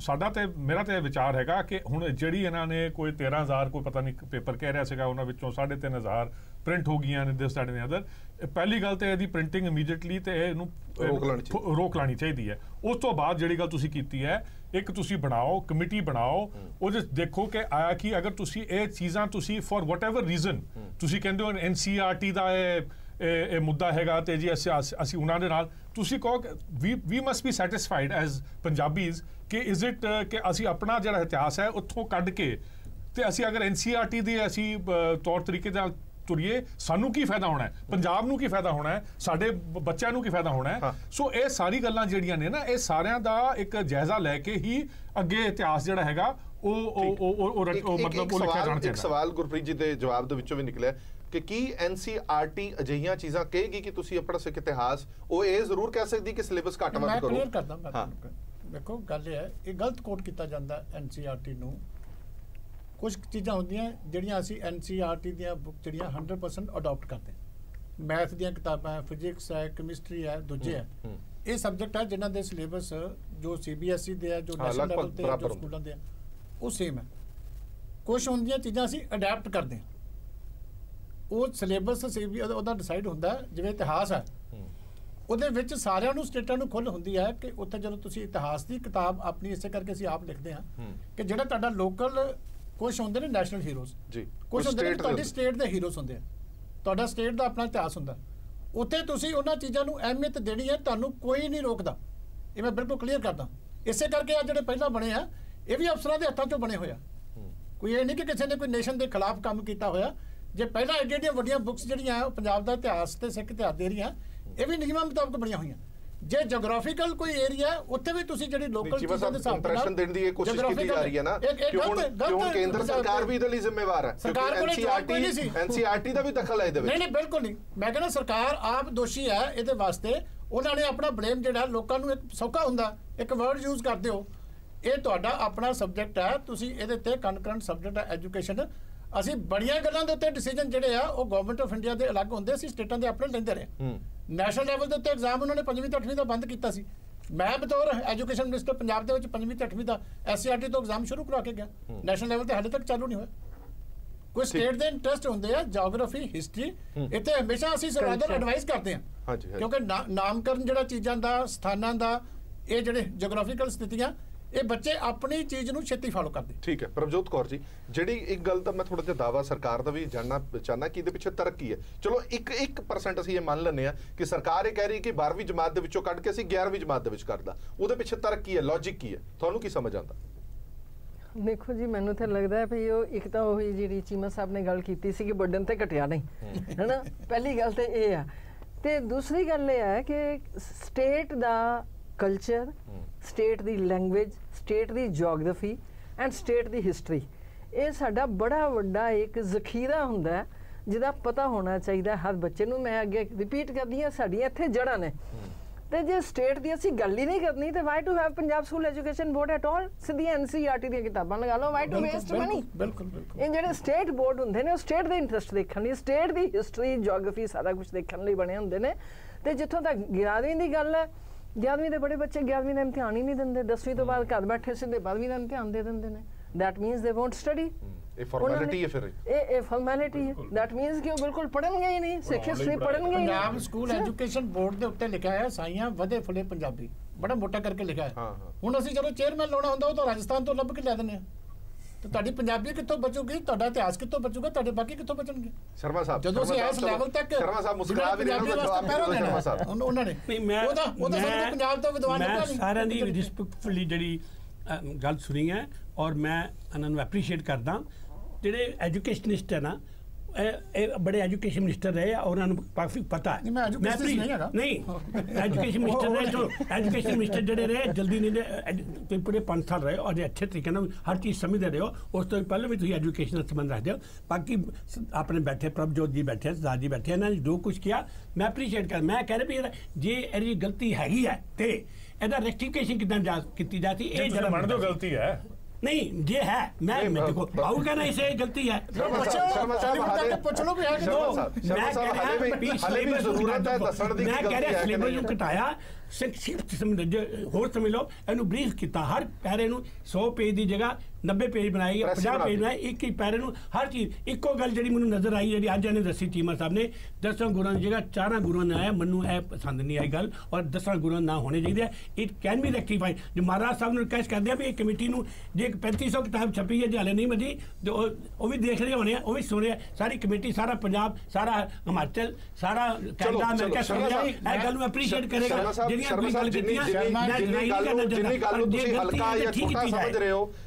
ਸਾਡਾ ਤੇ ਮੇਰਾ ਤੇ ਵਿਚਾਰ ਹੈਗਾ ਕਿ ਹੁਣ ਜਿਹੜੀ ਇਹਨਾਂ ਨੇ ਕੋਈ 13,000 ਕੋਈ ਪਤਾ ਨਹੀਂ ਪੇਪਰ ਕਹਿ ਰਿਹਾ ਸੀਗਾ, ਉਹਨਾਂ ਵਿੱਚੋਂ 3,500 ਪ੍ਰਿੰਟ ਹੋ ਗਈਆਂ ਨੇ ਦਿਸ ਦੈਟ ਐਂਡ ਅਦਰ। ਪਹਿਲੀ ਗੱਲ ਤੇ ਇਹਦੀ ਪ੍ਰਿੰਟਿੰਗ ਇਮੀਡੀਏਟਲੀ ਤੇ ਇਹਨੂੰ ਰੋਕ ਲਾਣੀ ਚਾਹੀਦੀ ਹੈ। ਉਸ ਤੋਂ ਬਾਅਦ ਜਿਹੜੀ ਗੱਲ ਤੁਸੀਂ ਕੀਤੀ ਹੈ, ਇੱਕ ਤੁਸੀਂ ਬਣਾਓ ਕਮੇਟੀ ਬਣਾਓ, ਉਹਦੇ ਦੇਖੋ ਕਿ ਆਇਆ ਕਿ ਅਗਰ ਤੁਸੀਂ ਇਹ ਚੀਜ਼ਾਂ ਤੁਸੀਂ ਫॉर ਵਟਐਵਰ ਰੀਜ਼ਨ ਤੁਸੀਂ ਕਹਿੰਦੇ ਹੋ NCERT ਦਾ ਇਹ ਮੁੱਦਾ ਹੈਗਾ ਤੇ ਜੀ ਅਸੀਂ ਉਹਨਾਂ ਦੇ ਨਾਲ ਤੁਸੀਂ ਕਹੋ we must be satisfied as Punjabis ਕਿ ਇਜ਼ ਇਟ ਕਿ ਅਸੀਂ ਆਪਣਾ ਜਿਹੜਾ ਇਤਿਹਾਸ ਹੈ ਉੱਥੋਂ ਕੱਢ ਕੇ ਤੇ ਅਸੀਂ ਅਗਰ NCERT ਦੇ ਅਸੀਂ ਤੌਰ ਤਰੀਕੇ ਨਾਲ ਤੁਰੀਏ, ਸਾਨੂੰ ਕੀ ਫਾਇਦਾ ਹੋਣਾ ਹੈ, ਪੰਜਾਬ ਨੂੰ ਕੀ ਫਾਇਦਾ ਹੋਣਾ ਹੈ, ਸਾਡੇ ਬੱਚਿਆਂ ਨੂੰ ਕੀ ਫਾਇਦਾ ਹੋਣਾ ਹੈ। ਸੋ ਇਹ ਸਾਰੀ ਗੱਲਾਂ ਜਿਹੜੀਆਂ ਨੇ ਨਾ, ਇਹ ਸਾਰਿਆਂ ਦਾ ਇੱਕ ਜਾਇਜ਼ਾ ਲੈ ਕੇ ਹੀ ਅੱਗੇ ਇਤਿਹਾਸ ਜਿਹੜਾ ਹੈਗਾ ਉਹ ਮਤਲਬ ਉਹ ਲਿਖਿਆ ਜਾਣਾ ਚਾਹੀਦਾ। ਇੱਕ ਸਵਾਲ ਗੁਰਪ੍ਰੀਤ ਜੀ ਦੇ ਜਵਾਬ ਦੇ ਵਿੱਚੋਂ ਵੀ ਨਿਕਲਿਆ ਕਿ ਕੀ NCERT ਅਜਿਹੀਆਂ ਚੀਜ਼ਾਂ ਕਹੇਗੀ ਕਿ ਤੁਸੀਂ ਆਪਣਾ ਸਿੱਖ ਇਤਿਹਾਸ, ਉਹ ਇਹ ਜ਼ਰੂਰ ਕਹਿ ਸਕਦੀ ਕਿ ਸਿਲੇਬਸ ਘੱਟ ਵੱਧ ਕਰੋ। ਮੈਂ ਕਲੀਅਰ ਕਰਦਾ। ਦੇਖੋ, ਗੱਲ ਇਹ ਹੈ, ਇਹ ਗਲਤ ਕੋਟ ਕੀਤਾ ਜਾਂਦਾ NCERT ਨੂੰ। ਕੁਝ ਚੀਜ਼ਾਂ ਹੁੰਦੀਆਂ ਜਿਹੜੀਆਂ ਅਸੀਂ NCERT ਦੀਆਂ ਬੁੱਕ ਜਿਹੜੀਆਂ 100% ਅਡਾਪਟ ਕਰਦੇ। ਮੈਥ ਦੀਆਂ ਕਿਤਾਬਾਂ, ਫਿਜ਼ਿਕਸ ਹੈ, ਕੈਮਿਸਟਰੀ ਹੈ, ਦੂਜੇ ਹੈ, ਇਹ ਸਬਜੈਕਟ ਹੈ ਜਿਨ੍ਹਾਂ ਦੇ ਸਿਲੇਬਸ ਜੋ CBSE ਦੇ ਹੈ, ਜੋ ਨੈਸ਼ਨਲ ਲੈਵਲ ਤੇ ਜੋ ਸਕੂਲਾਂ ਦੇ ਆ, ਉਹ ਸੇਮ ਹੈ। ਕੁਝ ਹੁੰਦੀਆਂ ਚੀਜ਼ਾਂ ਅਸੀਂ ਅਡੈਪਟ ਕਰਦੇ ਹਾਂ। ਉਹ ਸਿਲੇਬਸ ਉਹਦਾ ਡਿਸਾਈਡ ਹੁੰਦਾ, ਜਿਵੇਂ ਇਤਿਹਾਸ ਹੈ, ਉਹਦੇ ਵਿੱਚ ਸਾਰਿਆਂ ਨੂੰ ਸਟੇਟਾਂ ਨੂੰ ਖੁੱਲ੍ਹ ਹੁੰਦੀ ਹੈ ਕਿ ਉੱਥੇ ਜਦੋਂ ਤੁਸੀਂ ਇਤਿਹਾਸ ਦੀ ਕਿਤਾਬ ਆਪਣੀ, ਇਸੇ ਕਰਕੇ ਅਸੀਂ ਆਪ ਲਿਖਦੇ ਹਾਂ ਕਿ ਜਿਹੜਾ ਤੁਹਾਡਾ ਲੋਕਲ, ਕੁਝ ਹੁੰਦੇ ਨੇ ਨੈਸ਼ਨਲ ਹੀਰੋਜ਼ ਜੀ, ਕੁਝ ਹੁੰਦੇ ਨੇ ਤੁਹਾਡੀ ਸਟੇਟ ਦੇ ਹੀਰੋਜ਼ ਹੁੰਦੇ ਆ, ਤੁਹਾਡਾ ਸਟੇਟ ਦਾ ਆਪਣਾ ਇਤਿਹਾਸ ਹੁੰਦਾ, ਉੱਥੇ ਤੁਸੀਂ ਉਹਨਾਂ ਚੀਜ਼ਾਂ ਨੂੰ ਅਹਿਮੀਅਤ ਦੇਣੀ ਹੈ, ਤੁਹਾਨੂੰ ਕੋਈ ਨਹੀਂ ਰੋਕਦਾ। ਇਹ ਮੈਂ ਬਿਲਕੁਲ ਕਲੀਅਰ ਕਰਦਾ। ਇਸੇ ਕਰਕੇ ਆ ਜਿਹੜੇ ਪਹਿਲਾਂ ਬਣੇ ਆ, ਇਹ ਵੀ ਅਫਸਰਾਂ ਦੇ ਹੱਥਾਂ 'ਚੋਂ ਬਣੇ ਹੋਇਆ। ਕੋਈ ਇਹ ਨਹੀਂ ਕਿ ਕਿਸੇ ਨੇ ਕੋਈ ਨੇਸ਼ਨ ਦੇ ਖਿਲਾਫ ਕੰਮ ਕੀਤਾ ਹੋਇਆ। ਜੇ ਪਹਿਲਾਂ ਐਡੀਆਂ ਵੱਡੀਆਂ ਬੁੱਕਸ ਜਿਹੜੀਆਂ ਪੰਜਾਬ ਦਾ ਇਤਿਹਾਸ ਤੇ ਸਿੱਖ ਇਤਿਹਾਸ ਦੇ ਰਹੀਆਂ, ਇਹ ਵੀ ਨਿਯਮਾਂ ਮੁਤਾਬਕ ਬਣੀਆਂ ਹੋਈਆਂ। ਜੇ ਜੀਓਗ੍ਰਾਫੀਕਲ ਕੋਈ ਏਰੀਆ, ਉੱਥੇ ਵੀ ਤੁਸੀਂ ਜਿਹੜੀ ਲੋਕਲ ਚੀਜ਼ਾਂ ਦੇ ਹਿਸਾਬ ਨਾਲ ਇੰਪ੍ਰੈਸ਼ਨ ਦੇਣ ਦੀ ਕੋਸ਼ਿਸ਼ ਕੀਤੀ ਜਾ ਰਹੀ ਹੈ ਨਾ, ਕਿਉਂ ਕੇਂਦਰ ਸਰਕਾਰ ਵੀ ਇਹਦੇ ਲਈ ਜ਼ਿੰਮੇਵਾਰ ਹੈ। ਸਰਕਾਰ ਕੋਲ NCERT ਦਾ ਵੀ ਦਖਲ ਹੈ ਇਹਦੇ ਵਿੱਚ। ਨਹੀਂ, ਬਿਲਕੁਲ ਨਹੀਂ। ਮੈਂ ਕਹਿੰਦਾ ਸਰਕਾਰ ਆਪ ਦੋਸ਼ੀ ਹੈ ਇਹਦੇ ਵਾਸਤੇ। ਉਹਨਾਂ ਨੇ ਆਪਣਾ ਬਲੇਮ ਜਿਹੜਾ ਲੋਕਾਂ ਨੂੰ, ਇੱਕ ਸੌਖਾ ਹੁੰਦਾ, ਇੱਕ ਵਰਡ ਯੂਜ਼ ਕਰਦੇ ਹੋ, ਇਹ ਤੁਹਾਡਾ ਆਪਣਾ ਸਬਜੈਕਟ ਹੈ, ਤੁਸੀਂ ਇਹਦੇ ਤੇ ਕਨਕਰੈਂਟ ਸਬਜੈਕਟ ਹੈ ਐਜੂਕੇਸ਼ਨ। ਅਸੀਂ ਬੜੀਆਂ ਗੱਲਾਂ ਦੇ ਉੱਤੇ ਡਿਸੀਜਨ ਜਿਹੜੇ ਆ ਉਹ ਗਵਰਨਮੈਂਟ ਆਫ ਇੰਡੀਆ ਦੇ ਅਲੱਗ ਹੁੰਦੇ ਸੀ, ਸਟੇਟਾਂ ਦੇ ਆਪਣੇ ਲੈਂਦੇ ਰਹੇ। ਨੈਸ਼ਨਲ ਲੈਵਲ ਦੇ ਉੱਤੇ ਐਗਜ਼ਾਮ ਉਹਨਾਂ ਨੇ 5ਵੀਂ ਤੇ 8ਵੀਂ ਦਾ ਬੰਦ ਕੀਤਾ ਸੀ। ਮੈਂ ਬਤੌਰ ਐਜੂਕੇਸ਼ਨ ਮਿਨਿਸਟਰ ਪੰਜਾਬ ਦੇ ਵਿੱਚ 5ਵੀਂ ਤੇ 8ਵੀਂ ਦਾ SCRT ਤੋਂ ਐਗਜ਼ਾਮ ਸ਼ੁਰੂ ਕਰਾ ਕੇ ਗਿਆ, ਨੈਸ਼ਨਲ ਲੈਵਲ ਤੇ ਹਾਲੇ ਤੱਕ ਚਾਲੂ ਨਹੀਂ ਹੋਇਆ। ਕੋਈ ਸਟੇਟ ਦੇ ਇੰਟਰਸਟ ਹੁੰਦੇ ਆ, ਜਿਓਗ੍ਰਾਫੀ, ਹਿਸਟਰੀ, ਇੱਥੇ ਹਮੇਸ਼ਾ ਅਸੀਂ ਸਰਵਾਦਰ ਐਡਵਾਈਸ ਕਰਦੇ ਹਾਂ, ਕਿਉਂਕਿ ਨਾਮਕਰਨ ਜਿਹੜਾ ਚੀਜ਼ਾਂ ਦਾ, ਸਥਾਨਾਂ ਦਾ, ਇਹ ਜਿਹੜੇ ਜਿਓਗ੍ਰਾਫੀਕਲ ਸਥਿਤੀਆਂ, ਇਹ ਬੱਚੇ ਆਪਣੀ ਚੀਜ਼ ਨੂੰ ਛੇਤੀ ਫਾਲੋ ਕਰਦੇ। ਠੀਕ ਹੈ ਪ੍ਰਭਜੋਤ ਕੌਰ ਜੀ, ਜਿਹੜੀ ਇੱਕ ਗੱਲ ਤਾਂ ਮੈਂ ਥੋੜਾ ਜਿਹਾ ਦਾਵਾ ਸਰਕਾਰ ਦਾ ਵੀ ਜਾਣਨਾ ਚਾਹਨਾ ਕਿ ਇਹਦੇ ਪਿੱਛੇ ਤਰੱਕੀ ਹੈ। ਚਲੋ 1% ਅਸੀਂ ਇਹ ਮੰਨ ਲੈਂਦੇ ਆ ਕਿ ਸਰਕਾਰ ਇਹ ਕਹਿ ਰਹੀ ਕਿ 12ਵੀਂ ਜਮਾਤ ਦੇ ਵਿੱਚੋਂ ਕੱਢ ਕੇ ਅਸੀਂ 11ਵੀਂ ਜਮਾਤ ਦੇ ਵਿੱਚ ਕਰਦਾ, ਉਹਦੇ ਪਿੱਛੇ ਤਰੱਕੀ ਹੈ, ਲੌਜਿਕ ਕੀ ਹੈ, ਤੁਹਾਨੂੰ ਕੀ ਸਮਝ ਆਉਂਦਾ? ਦੇਖੋ ਜੀ, ਮੈਨੂੰ ਤਾਂ ਲੱਗਦਾ ਹੈ ਵੀ ਉਹ ਇੱਕ ਤਾਂ ਉਹੀ ਜਿਹੜੀ ਚੀਮਾ ਸਾਹਿਬ ਨੇ ਗੱਲ ਕੀਤੀ ਸੀ ਕਿ ਬਰਡਨ ਤੇ ਘਟਿਆ ਨਹੀਂ, ਹੈ ਨਾ, ਪਹਿਲੀ ਗੱਲ ਤੇ ਇਹ ਆ। ਤੇ ਦੂਸਰੀ ਗੱਲ ਇਹ ਹੈ ਕਿ state the culture, state the language, state the geography and state the history, ਇਹ ਸਾਡਾ ਬੜਾ ਵੱਡਾ ਇੱਕ ਜ਼ਖੀਰਾ ਹੁੰਦਾ ਹੈ ਜਿਹਦਾ ਪਤਾ ਹੋਣਾ ਚਾਹੀਦਾ ਹਰ ਬੱਚੇ ਨੂੰ। ਮੈਂ ਅੱਗੇ ਰਿਪੀਟ ਕਰਦੀ ਹਾਂ, ਸਾਡੀਆਂ ਇੱਥੇ ਜੜ੍ਹਾਂ ਨੇ, ਤੇ ਜੇ ਸਟੇਟ ਦੀ ਅਸੀਂ ਗੱਲ ਹੀ ਨਹੀਂ ਕਰਨੀ ਤੇ why to have Punjab school education board at all? ਸਿੱਧੀਆਂ NCERT ਦੀਆਂ ਕਿਤਾਬਾਂ ਲਗਾ ਲਓ, ਵਾਈ ਟੂ ਵੇਸਟ ਮਨੀ? ਬਿਲਕੁਲ ਬਿਲਕੁਲ। ਇਹ ਜਿਹੜੇ ਸਟੇਟ ਬੋਰਡ ਹੁੰਦੇ ਨੇ ਉਹ ਸਟੇਟ ਦੇ ਇੰਟਰਸਟ ਦੇਖਣ ਲਈ, ਸਟੇਟ ਦੀ ਹਿਸਟਰੀ, ਜਿਓਗ੍ਰਾਫੀ, ਸਾਰਾ ਕੁਝ ਦੇਖਣ ਲਈ ਬਣੇ ਹੁੰਦੇ ਨੇ। ਤੇ ਜਿੱਥੋਂ ਤੱਕ 11ਵੀਂ ਦੀ ਗੱਲ ਹੈ, 11ਵੀਂ ਦੇ ਬੜੇ ਬੱਚੇ 11ਵੀਂ ਦਾ ਇਮਤਿਹਾਨ ਹੀ ਨਹੀਂ ਦਿੰਦੇ, 10ਵੀਂ ਤੋਂ ਬਾਅਦ ਘਰ ਬੈਠੇ ਸਿੱਧੇ 12ਵੀਂ ਦਾ ਇਮਤਿਹਾਨ ਦੇ ਦਿੰਦੇ ਨੇ। that means they won't study। ਇਹ ਫਾਰਮੈਲਿਟੀ ਹੈ, ਫਿਰ ਇਹ ਫਾਰਮੈਲਿਟੀ ਹੈ। that means ਕਿ ਉਹ ਬਿਲਕੁਲ ਪੜਨਗੇ ਹੀ ਨਹੀਂ, ਸਿੱਖ ਹਿਸਟਰੀ ਪੜਨਗੇ ਹੀ ਨਹੀਂ। ਪੰਜਾਬ ਸਕੂਲ ਐਜੂਕੇਸ਼ਨ ਬੋਰਡ ਦੇ ਉੱਤੇ ਲਿਖਿਆ ਹੈ ਸਾਈਆਂ ਵਧੇ ਫੁੱਲੇ ਪੰਜਾਬੀ, ਬੜਾ ਮੋਟਾ ਕਰਕੇ ਲਿਖਿਆ ਹੈ। ਹੁਣ ਅਸੀਂ ਜਦੋਂ ਚੇਅਰਮੈਨ ਲਾਉਣਾ ਹੁੰਦਾ ਉਹ ਤਾਂ ਰਾਜਸਥਾਨ ਤੋਂ ਲੱਭ ਕੇ ਲੈ ਦਿੰਦੇ ਆ, ਤੇ ਤੁਹਾਡੀ ਪੰਜਾਬੀ ਕਿੱਥੋਂ ਬਚੂਗੀ, ਤੁਹਾਡਾ ਇਤਿਹਾਸ ਕਿੱਥੋਂ ਬਚੂਗਾ, ਤੁਹਾਡੇ ਬਾਕੀ ਕਿੱਥੋਂ ਬਚਣਗੇ? ਸ਼ਰਮਾ ਸਾਹਿਬ, ਜਦੋਂ ਅਸੀਂ ਇਸ ਲੈਵਲ ਤੱਕ ਸ਼ਰਮਾ ਸਾਹਿਬ ਮੁਸਕਰਾ ਵੀ ਰਹੇ ਹੋ, ਸ਼ਰਮਾ ਸਾਹਿਬ ਉਹਨਾਂ ਨੇ ਉਹਦਾ ਸਾਡੇ ਪੰਜਾਬ ਤੋਂ ਵਿਦਵਾਨ ਮੈਂ ਸਾਰਿਆਂ ਦੀ ਰਿਸਪੈਕਟਫੁਲੀ ਜਿਹੜੀ ਗੱਲ ਸੁਣੀ ਹੈ ਔਰ ਮੈਂ ਇਹਨਾਂ ਨੂੰ ਐਪਰੀਸ਼ੀਏਟ ਕਰਦਾ। ਜਿਹੜੇ ਐਜੂਕੇਸ਼ਨਿਸਟ ਹੈ ਨਾ, ਇਹ ਬੜੇ ਐਜੂਕੇਸ਼ਨ ਮਿਨਿਸਟਰ ਰਹੇ ਔਰ ਉਹਨਾਂ ਨੂੰ ਕਾਫੀ ਪਤਾ ਹੈ। ਮੈਂ ਐਜੂਕੇਸ਼ਨ ਮਿਨਿਸਟਰ ਰਹੇ, ਐਜੂਕੇਸ਼ਨ ਮਿਨਿਸਟਰ ਜਿਹੜੇ ਰਹੇ ਜਲਦੀ ਨਹੀਂ, ਪੂਰੇ 5 ਸਾਲ ਰਹੇ ਔਰ ਅੱਛੇ ਤਰੀਕੇ ਨਾਲ ਹਰ ਚੀਜ਼ ਸਮਝਦੇ ਰਹੇ ਹੋ। ਉਸ ਤੋਂ ਪਹਿਲਾਂ ਵੀ ਤੁਸੀਂ ਐਜੂਕੇਸ਼ਨ ਨਾਲ ਸੰਬੰਧ ਰੱਖਦੇ ਹੋ। ਬਾਕੀ ਆਪਣੇ ਬੈਠੇ ਪ੍ਰਭਜੋਤ ਜੀ ਬੈਠੇ, ਸਰਦਾਰ ਜੀ ਬੈਠੇ, ਇਹਨਾਂ ਨੇ ਜੋ ਕੁਝ ਕਿਹਾ ਮੈਂ ਐਪਰੀਸ਼ੀਏਟ ਕਰ। ਮੈਂ ਕਹਿ ਰਿਹਾ ਵੀ ਜੇ ਇਹਦੀ ਗਲਤੀ ਹੈਗੀ ਹੈ ਤੇ ਇਹਦਾ ਰੈਕਟੀਫਿਕੇਸ਼ਨ ਕਿੱਦਾਂ ਕੀਤੀ ਜਾਤੀ, ਇਹ ਜਰਾ ਮੰਨ ਦੋ ਗਲਤੀ ਹੈ नहीं जे है मैं देखो आउट कहना इसे गलती है। घटाया होर समझ लो इनू ब्रीफ किया, हर पैरे 100 पेज की जगह 90 पेज बनाए, 50 पेज बनाए, एक ही पैरे हर चीज इको गल जी मैं नजर आई जी अज ने दसी चीमा साहब ने 10 गुरुओं की जगह 4 गुरुओं ने आया, मैनू यह पसंद नहीं आई गल और 10 गुरुओं ना होने चाहिए। It can be rectified. जो महाराज साहब ने रिक्वेस्ट करते हैं भी कमेटी जे 3500 किताब छपी है हाले नहीं बची, वो भी देख रहे होने, वो भी सुन रहे, सारी कमेटी सारा पंजाब सारा हिमाचल सारा कैनेडा अमेरिका सुन रहा है, गल में अप्रीशिएट करेगा।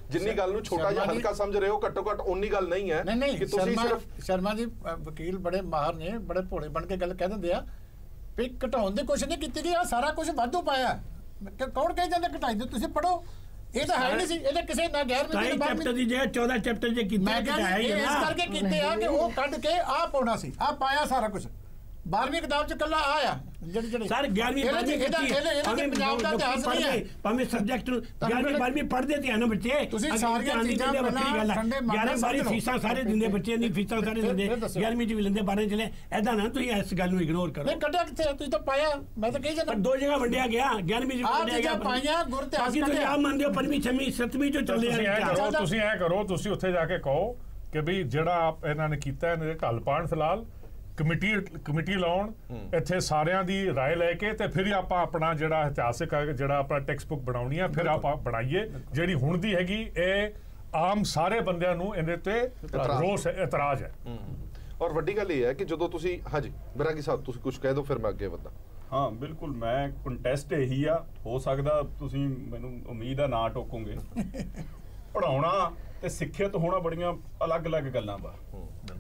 जिन्नी गल नूं छोटा जिहा हल्का समझ रहे हो, घट्टो घट उन्नी गल नहीं है कि तुसीं सिर्फ शर्मा जी वकील बड़े माहर ने, बड़े भोले बन के गल कह दिंदे आ भी घटाउण दी कोशिश नहीं कीती गई, सारा कुछ वाधू पाया। कौन कह जांदा घटाई दे, तुसीं पढ़ो ਇਹ ਤਾਂ ਹੈ ਨਹੀਂ ਸੀ, ਇਹਦੇ ਕਿਸੇ ਨਾ 11ਵੀਂ ਚੈਪਟਰ ਦੀ ਜੇ 14 ਚੈਪਟਰ ਜੇ ਕੀਤੇ ਮੈਂ ਕਹਿੰਦਾ ਇਸ ਕਰਕੇ ਕੀਤੇ ਆ ਕਿ ਉਹ ਕੱਢ ਕੇ ਆ ਪਾਉਣਾ ਸੀ, ਆ ਪਾਇਆ ਸਾਰਾ ਕੁਝ 12ਵੀਂ ਕਿਤਾਬ ਚ ਕੱਲਾ ਆਇਆ ਜਿਹੜੇ ਸਰ 11ਵੀਂ 12ਵੀਂ ਪੰਜਾਬ ਦਾ ਇਤਿਹਾਸ ਨਹੀਂ ਹੈ, ਭਾਵੇਂ ਸਬਜੈਕਟ 11ਵੀਂ 12ਵੀਂ ਪੜ੍ਹਦੇ ਤੇ ਆ ਨਾ ਬੱਚੇ, ਤੁਸੀਂ ਸਾਰੀਆਂ ਚੀਜ਼ਾਂ ਪਹਿਲਾਂ 11 12 ਫੀਸਾਂ ਸਾਰੇ ਦਿੰਦੇ, ਬੱਚਿਆਂ ਦੀ ਫੀਸਾਂ ਸਾਰੇ ਦਿੰਦੇ, 11ਵੀਂ ਚ ਵੀ ਲੈਂਦੇ 12 ਚ ਲੈ, ਐਦਾਂ ਨਾ ਤੁਸੀਂ ਇਸ ਗੱਲ ਨੂੰ ਇਗਨੋਰ ਕਰੋ। ਨਹੀਂ ਕੱਢਿਆ ਕਿੱਥੇ, ਤੁਸੀਂ ਤਾਂ ਪਾਇਆ, ਮੈਂ ਤਾਂ ਕਹੀ ਜਾਂਦਾ ਦੋ ਜਗ੍ਹਾ ਵੰਡਿਆ ਗਿਆ, 11ਵੀਂ ਚ ਵੰਡਿਆ ਗਿਆ, ਪਾਈਆਂ ਗੁਰ ਇਤਿਹਾਸ ਕੱਢਿਆ। ਤੁਸੀਂ ਆਪ ਮੰਨਦੇ ਹੋ 5ਵੀਂ 6ਵੀਂ 7ਵੀਂ ਚ ਚੱਲੇ ਆ। ਤੁਸੀਂ ਐ ਕਰੋ, ਤੁਸੀਂ ਉੱਥੇ ਜਾ ਕੇ ਕਹੋ ਕਿ ਵੀ ਜਿਹੜਾ ਇਹਨਾਂ ਨੇ ਕੀਤਾ ਇਹਨੇ ਢਲ ਪਾਣ, ਫਿਲਹਾਲ ਕਮੇਟੀ ਲਾਉਣ, ਇੱਥੇ ਸਾਰਿਆਂ ਦੀ ਰਾਏ ਲੈ ਕੇ ਤੇ ਫਿਰ ਆਪਾਂ ਆਪਣਾ ਜਿਹੜਾ ਇਤਿਹਾਸਿਕ ਜਿਹੜਾ ਆਪਣਾ ਟੈਕਸਟ ਬੁੱਕ ਬਣਾਉਣੀ ਆ, ਫਿਰ ਆਪਾਂ ਬਣਾਈਏ। ਜਿਹੜੀ ਹੁਣ ਦੀ ਹੈਗੀ ਇਹ ਆਮ ਸਾਰੇ ਬੰਦਿਆਂ ਨੂੰ ਇਹਦੇ ਤੇ ਰੋਸ ਇਤਰਾਜ਼ ਹੈ। ਔਰ ਵੱਡੀ ਗੱਲ ਇਹ ਹੈ ਕਿ ਜਦੋਂ ਤੁਸੀਂ ਹਾਂਜੀ ਬਰਾਗੀ ਸਾਹਿਬ ਤੁਸੀਂ ਕੁਝ ਕਹਿ ਦਿਓ ਫਿਰ ਮੈਂ ਅੱਗੇ ਵਧਦਾ। ਹਾਂ ਬਿਲਕੁਲ, ਮੈਂ ਕੰਟੈਸਟ ਇਹੀ ਆ, ਹੋ ਸਕਦਾ ਤੁਸੀਂ ਮੈਨੂੰ ਉਮੀਦ ਆ ਨਾ ਟੋਕੋਗੇ। ਪੜ੍ਹਾਉਣਾ ਤੇ ਸਿੱਖਿਅਤ ਹੋਣਾ ਬੜੀਆਂ ਅਲੱਗ-ਅਲੱਗ ਗੱਲਾਂ ਵਾ।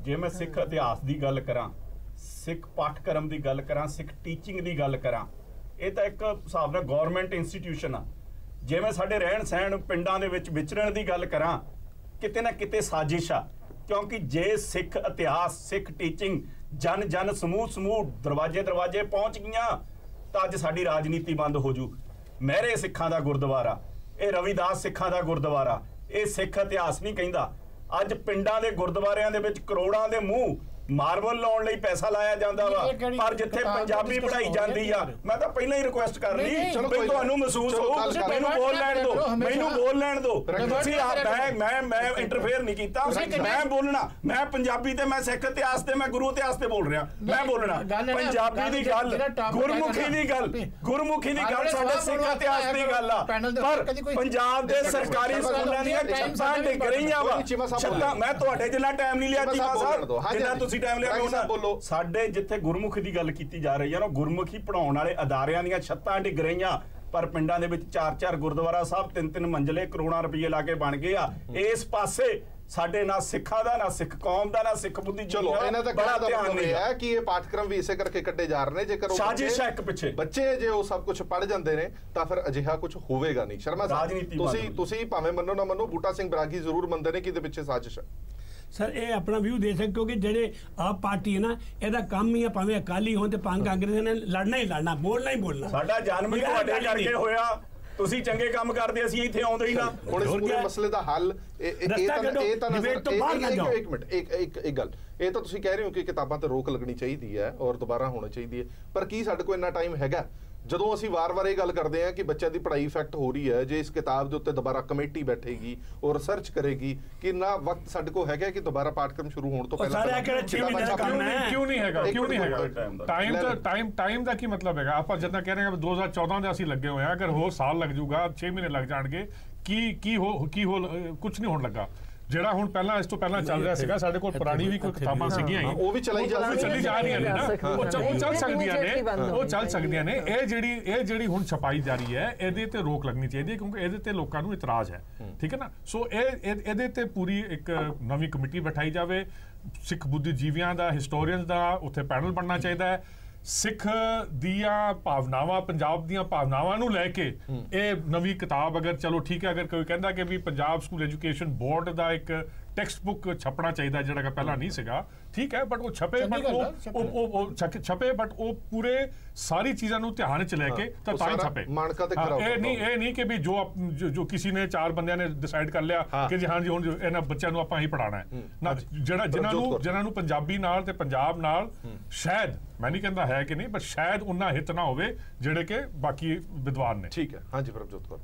ਜੇ ਮੈਂ ਸਿੱਖ ਇਤਿਹਾਸ ਦੀ ਗੱਲ ਕਰਾਂ, ਸਿੱਖ ਪਾਠਕ੍ਰਮ ਦੀ ਗੱਲ ਕਰਾਂ, ਸਿੱਖ ਟੀਚਿੰਗ ਦੀ ਗੱਲ ਕਰਾਂ, ਇਹ ਤਾਂ ਇੱਕ ਹਿਸਾਬ ਨਾਲ ਗੌਰਮੈਂਟ ਇੰਸਟੀਟਿਊਸ਼ਨ ਆ। ਜੇ ਮੈਂ ਸਾਡੇ ਰਹਿਣ ਸਹਿਣ ਪਿੰਡਾਂ ਦੇ ਵਿੱਚ ਵਿਚਰਨ ਦੀ ਗੱਲ ਕਰਾਂ, ਕਿਤੇ ਨਾ ਕਿਤੇ ਸਾਜ਼ਿਸ਼ ਆ, ਕਿਉਂਕਿ ਜੇ ਸਿੱਖ ਇਤਿਹਾਸ, ਸਿੱਖ ਟੀਚਿੰਗ ਜਨ ਜਨ ਸਮੂਹ ਦਰਵਾਜ਼ੇ ਪਹੁੰਚ ਗਈਆਂ ਤਾਂ ਅੱਜ ਸਾਡੀ ਰਾਜਨੀਤੀ ਬੰਦ ਹੋ ਜੂ। ਮਹਿਰੇ ਸਿੱਖਾਂ ਦਾ ਗੁਰਦੁਆਰਾ, ਇਹ ਰਵਿਦਾਸ ਸਿੱਖਾਂ ਦਾ ਗੁਰਦੁਆਰਾ, ਇਹ ਸਿੱਖ ਇਤਿਹਾਸ ਨਹੀਂ ਕਹਿੰਦਾ। ਅੱਜ ਪਿੰਡਾਂ ਦੇ ਗੁਰਦੁਆਰਿਆਂ ਦੇ ਵਿੱਚ ਕਰੋੜਾਂ ਦੇ ਮੂੰਹ ਮਾਰਬਲ ਲਾਉਣ ਲਈ ਪੈਸਾ ਲਾਇਆ ਜਾਂਦਾ ਵਾ, ਪਰ ਜਿੱਥੇ ਪੰਜਾਬੀ ਪੜ੍ਹਾਈ ਜਾਂਦੀ ਆ, ਮੈਂ ਤਾਂ ਪਹਿਲਾਂ ਹੀ ਰਿਕੁਐਸਟ ਕਰ ਲਈ ਵੀ ਤੁਹਾਨੂੰ ਮਹਿਸੂਸ ਹੋਊ, ਮੈਨੂੰ ਬੋਲ ਲੈਣ ਦਿਓ, ਮੈਨੂੰ ਬੋਲ ਲੈਣ ਦਿਓ। ਤੁਸੀਂ ਮੈਂ ਇੰਟਰਫੇਅਰ ਨਹੀਂ ਕੀਤਾ, ਮੈਂ ਬੋਲਣਾ, ਮੈਂ ਪੰਜਾਬੀ ਤੇ ਮੈਂ ਸਿੱਖ ਇਤਿਹਾਸ ਤੇ ਮੈਂ ਗੁਰੂ ਇਤਿਹਾਸ ਤੇ ਬੋਲ ਰਿਹਾ, ਮੈਂ ਬੋਲਣਾ। ਪੰਜਾਬੀ ਦੀ ਗੱਲ, ਗੁਰਮੁਖੀ ਦੀ ਗੱਲ, ਗੁਰਮੁਖੀ ਦੀ ਗੱਲ ਸਾਡੇ ਸਿੱਖ ਇਤਿਹਾਸ ਦੀ ਗੱਲ ਆ, ਪਰ ਪੰਜਾਬ ਦੇ ਸਰਕਾਰੀ ਸਕੂਲਾਂ ਦੀਆਂ ਛੱਤਾਂ ਡਿੱਗ ਰਹੀਆਂ ਵਾ। ਛੱਤਾਂ, ਮੈਂ ਤੁਹਾਡੇ ਜਿੰਨਾ ਟਾਈਮ ਨਹੀਂ ਲਿਆ ਚੀਮਾ ਸਾਹਿਬ ਜਿੰਨਾ ਤੁਸੀਂ ਟਾਈਮ ਲਿਆ। ਬੋਲੋ, ਸਾਡੇ ਜਿੱਥੇ ਗੁਰਮੁਖੀ ਦੀ ਗੱਲ ਕੀਤੀ ਜਾ ਰਹੀ ਹੈ ਨਾ, ਗੁਰਮੁਖੀ ਪੜਾਉਣ ਵਾਲੇ ਅਦਾਰਿਆਂ ਦੀਆਂ ਛੱਤਾਂ ਡਿੱਗ ਰਹੀਆਂ, ਪਰ ਪਿੰਡਾਂ ਦੇ ਵਿੱਚ 4-4 ਗੁਰਦੁਆਰਾ ਸਾਹਿਬ 3-3 ਮੰਜ਼ਲੇ ਕਰੋੜਾਂ ਰੁਪਏ ਲਾ ਕੇ ਬਣ ਗਏ ਆ। ਇਸ ਪਾਸੇ ਸਾਡੇ ਨਾ ਸਿੱਖਾਂ ਦਾ, ਨਾ ਸਿੱਖ ਕੌਮ ਦਾ, ਨਾ ਸਿੱਖ ਬੁੱਧੀ। ਚਲੋ ਇਹਨਾਂ ਦਾ ਬੜਾ ਧਿਆਨ ਨਹੀਂ ਹੈ ਕਿ ਇਹ ਪਾਠਕ੍ਰਮ ਵੀ ਇਸੇ ਕਰਕੇ ਕੱਢੇ ਜਾ ਰਹੇ ਨੇ। ਜੇਕਰ ਉਹ ਸਾਜ਼ਿਸ਼ ਹੈ ਇੱਕ ਪਿੱਛੇ, ਬੱਚੇ ਜੇ ਉਹ ਸਭ ਕੁਝ ਪੜ੍ਹ ਜਾਂਦੇ ਨੇ ਤਾਂ ਫਿਰ ਅਜਿਹਾ ਕੁਝ ਹੋਵੇਗਾ ਨਹੀਂ। ਸ਼ਰਮਾ ਸਾਹਿਬ, ਤੁਸੀਂ ਭਾਵੇਂ ਮੰਨੋ ਨਾ ਮੰਨੋ, ਬੂਟਾ ਸਿੰਘ ਬਰਾਗੀ ਜ਼ਰੂਰ ਮੰਨਦੇ ਨੇ ਕਿ ਇਹਦੇ ਪਿੱਛੇ ਸਾਜ਼ਿਸ਼ ਹੈ। ਸਰ ਇਹ ਆਪਣਾ ਵਿਊ ਦੇ ਸਕਦੇ, ਕਿਉਂਕਿ ਜਿਹੜੇ ਆਪ ਪਾਰਟੀ ਹੈ ਨਾ, ਇਹਦਾ ਕੰਮ ਹੀ ਆ, ਭਾਵੇਂ ਅਕਾਲੀ ਹੋਣ ਤੇ ਭਾਵੇਂ ਕਾਂਗਰਸ ਨੇ, ਲੜਨਾ ਹੀ ਲੜਨਾ, ਬੋਲਣਾ ਹੀ ਬੋਲਣਾ। ਸਾਡਾ ਜਨਮ ਹੀ ਤੁਹਾਡੇ ਕਰਕੇ ਹੋਇਆ, ਤੁਸੀਂ ਚੰਗੇ ਕੰਮ ਕਰਦੇ, ਅਸੀਂ ਇੱਥੇ ਆਉਂਦੇ ਹੀ ਨਾ। ਹੁਣ ਇਸ ਪੂਰੇ ਮਸਲੇ ਦਾ ਹੱਲ ਇੱਕ ਮਿੰਟ, ਇੱਕ ਗੱਲ, ਇਹ ਤਾਂ ਤੁਸੀਂ ਕਹਿ ਰਹੇ ਹੋ ਕਿ ਕਿਤਾਬਾਂ ਤੇ ਰੋਕ ਲੱਗਣੀ ਚਾਹੀਦੀ ਹੈ ਔਰ ਦੁਬਾਰਾ ਹੋਣੀ ਚਾਹੀਦੀ ਹੈ, ਪਰ ਕੀ ਸਾਡੇ ਕੋਲ ਇੰਨਾ ਟਾਈਮ ਹੈਗਾ? ਜਦੋਂ ਅਸੀਂ ਵਾਰ-ਵਾਰ ਇਹ ਗੱਲ ਕਰਦੇ ਹਾਂ ਕਿ ਬੱਚਿਆਂ ਦੀ ਪੜ੍ਹਾਈ ਇਫੈਕਟ ਹੋ ਰਹੀ ਹੈ, ਜੇ ਇਸ ਕਿਤਾਬ ਦੇ ਉੱਤੇ ਦੁਬਾਰਾ ਕਮੇਟੀ ਬੈਠੇਗੀ ਔਰ ਰਿਸਰਚ ਕਰੇਗੀ, ਕਿੰਨਾ ਵਕਤ ਸਾਡੇ ਕੋਲ ਹੈਗਾ ਕਿ ਦੁਬਾਰਾ ਪਾਠਕ੍ਰਮ ਸ਼ੁਰੂ ਹੋਣ ਤੋਂ ਪਹਿਲਾਂ ਕਿਉਂ ਨਹੀਂ ਹੈਗਾ? ਟਾਈਮ ਦਾ ਕੀ ਮਤਲਬ ਹੈਗਾ? ਆਪਾਂ ਜਿੱਦਾਂ ਕਹਿ ਰਹੇ ਹਾਂ 2014 ਦੇ ਅਸੀਂ ਲੱਗੇ ਹੋਏ ਆ, ਅਗਰ ਹੋਰ ਸਾਲ ਲੱਗ ਜਾਊਗਾ, 6 ਮਹੀਨੇ ਲੱਗ ਜਾਣਗੇ, ਕੀ ਕੁਝ ਨਹੀਂ ਹੋਣ ਲੱਗਾ। ਜਿਹੜਾ ਹੁਣ ਪਹਿਲਾਂ ਇਸ ਤੋਂ ਪਹਿਲਾਂ ਚੱਲ ਰਿਹਾ ਸੀਗਾ, ਸਾਡੇ ਕੋਲ ਪੁਰਾਣੀ ਵੀ ਕੋਈ ਕਿਤਾਬਾਂ ਸੀਗੀਆਂ, ਉਹ ਵੀ ਚੱਲੀ ਜਾ ਰਹੀਆਂ ਨੇ ਨਾ, ਉਹ ਚੱਲ ਸਕਦੀਆਂ ਨੇ। ਇਹ ਜਿਹੜੀ ਹੁਣ ਛਪਾਈ ਜਾ ਰਹੀ ਹੈ, ਇਹਦੇ ਤੇ ਰੋਕ ਲੱਗਣੀ ਚਾਹੀਦੀ ਹੈ, ਕਿਉਂਕਿ ਇਹਦੇ ਤੇ ਲੋਕਾਂ ਨੂੰ ਇਤਰਾਜ਼ ਹੈ, ਠੀਕ ਹੈ ਨਾ। ਸੋ ਇਹਦੇ ਤੇ ਪੂਰੀ ਇੱਕ ਨਵੀਂ ਕਮੇਟੀ ਬਿਠਾਈ ਜਾਵੇ, ਸਿੱਖ ਬੁੱਧੀਜੀਵੀਆਂ ਦਾ, ਹਿਸਟੋਰੀਅਨਸ ਦਾ ਉੱਥੇ ਪੈਨਲ ਬਣਨਾ ਚਾਹੀਦਾ ਹੈ। ਸਿੱਖ ਦੀਆਂ ਭਾਵਨਾਵਾਂ, ਪੰਜਾਬ ਦੀਆਂ ਭਾਵਨਾਵਾਂ ਨੂੰ ਲੈ ਕੇ ਇਹ ਨਵੀਂ ਕਿਤਾਬ, ਅਗਰ ਚਲੋ ਠੀਕ ਹੈ, ਅਗਰ ਕੋਈ ਕਹਿੰਦਾ ਕਿ ਵੀ ਪੰਜਾਬ ਸਕੂਲ ਐਜੂਕੇਸ਼ਨ ਬੋਰਡ ਦਾ ਇੱਕ ਟੈਕਸਟ ਬੁੱਕ ਛਪਣਾ ਚਾਹੀਦਾ, ਜਿਹੜਾ ਕਿ ਪਹਿਲਾਂ ਨਹੀਂ ਸੀਗਾ, ਠੀਕ ਹੈ, ਬਟ ਉਹ ਛਪੇ, ਬਟ ਉਹ ਪੂਰੇ ਸਾਰੀ ਚੀਜ਼ਾਂ ਨੂੰ ਧਿਆਨ ਚ ਲੈ ਕੇ ਤਾਂ ਹੀ ਛਪੇ। ਇਹ ਨਹੀਂ ਕਿ ਵੀ ਜੋ ਕਿਸੇ ਨੇ 4 ਬੰਦਿਆਂ ਨੇ ਡਿਸਾਈਡ ਕਰ ਲਿਆ ਕਿ ਜੀ ਹਾਂਜੀ ਹੁਣ ਇਹਨਾਂ ਬੱਚਿਆਂ ਨੂੰ ਆਪਾਂ ਹੀ ਪੜ੍ਹਾਉਣਾ ਹੈ ਨਾ, ਜਿਨ੍ਹਾਂ ਨੂੰ ਪੰਜਾਬੀ ਨਾਲ ਤੇ ਪੰਜਾਬ ਨਾਲ ਸ਼ਾਇਦ, ਮੈਂ ਨਹੀਂ ਕਹਿੰਦਾ ਹੈ ਕਿ ਨਹੀਂ, ਪਰ ਸ਼ਾਇਦ ਉਹਨਾਂ ਹਿੱਤ ਨਾ ਹੋਵੇ ਜਿਹੜੇ ਕਿ ਬਾਕੀ ਵਿਦਵਾਨ ਨੇ। ਠੀਕ ਹੈ, ਹਾਂਜੀ ਪ੍ਰਭਜੋਤ ਕੌਰ,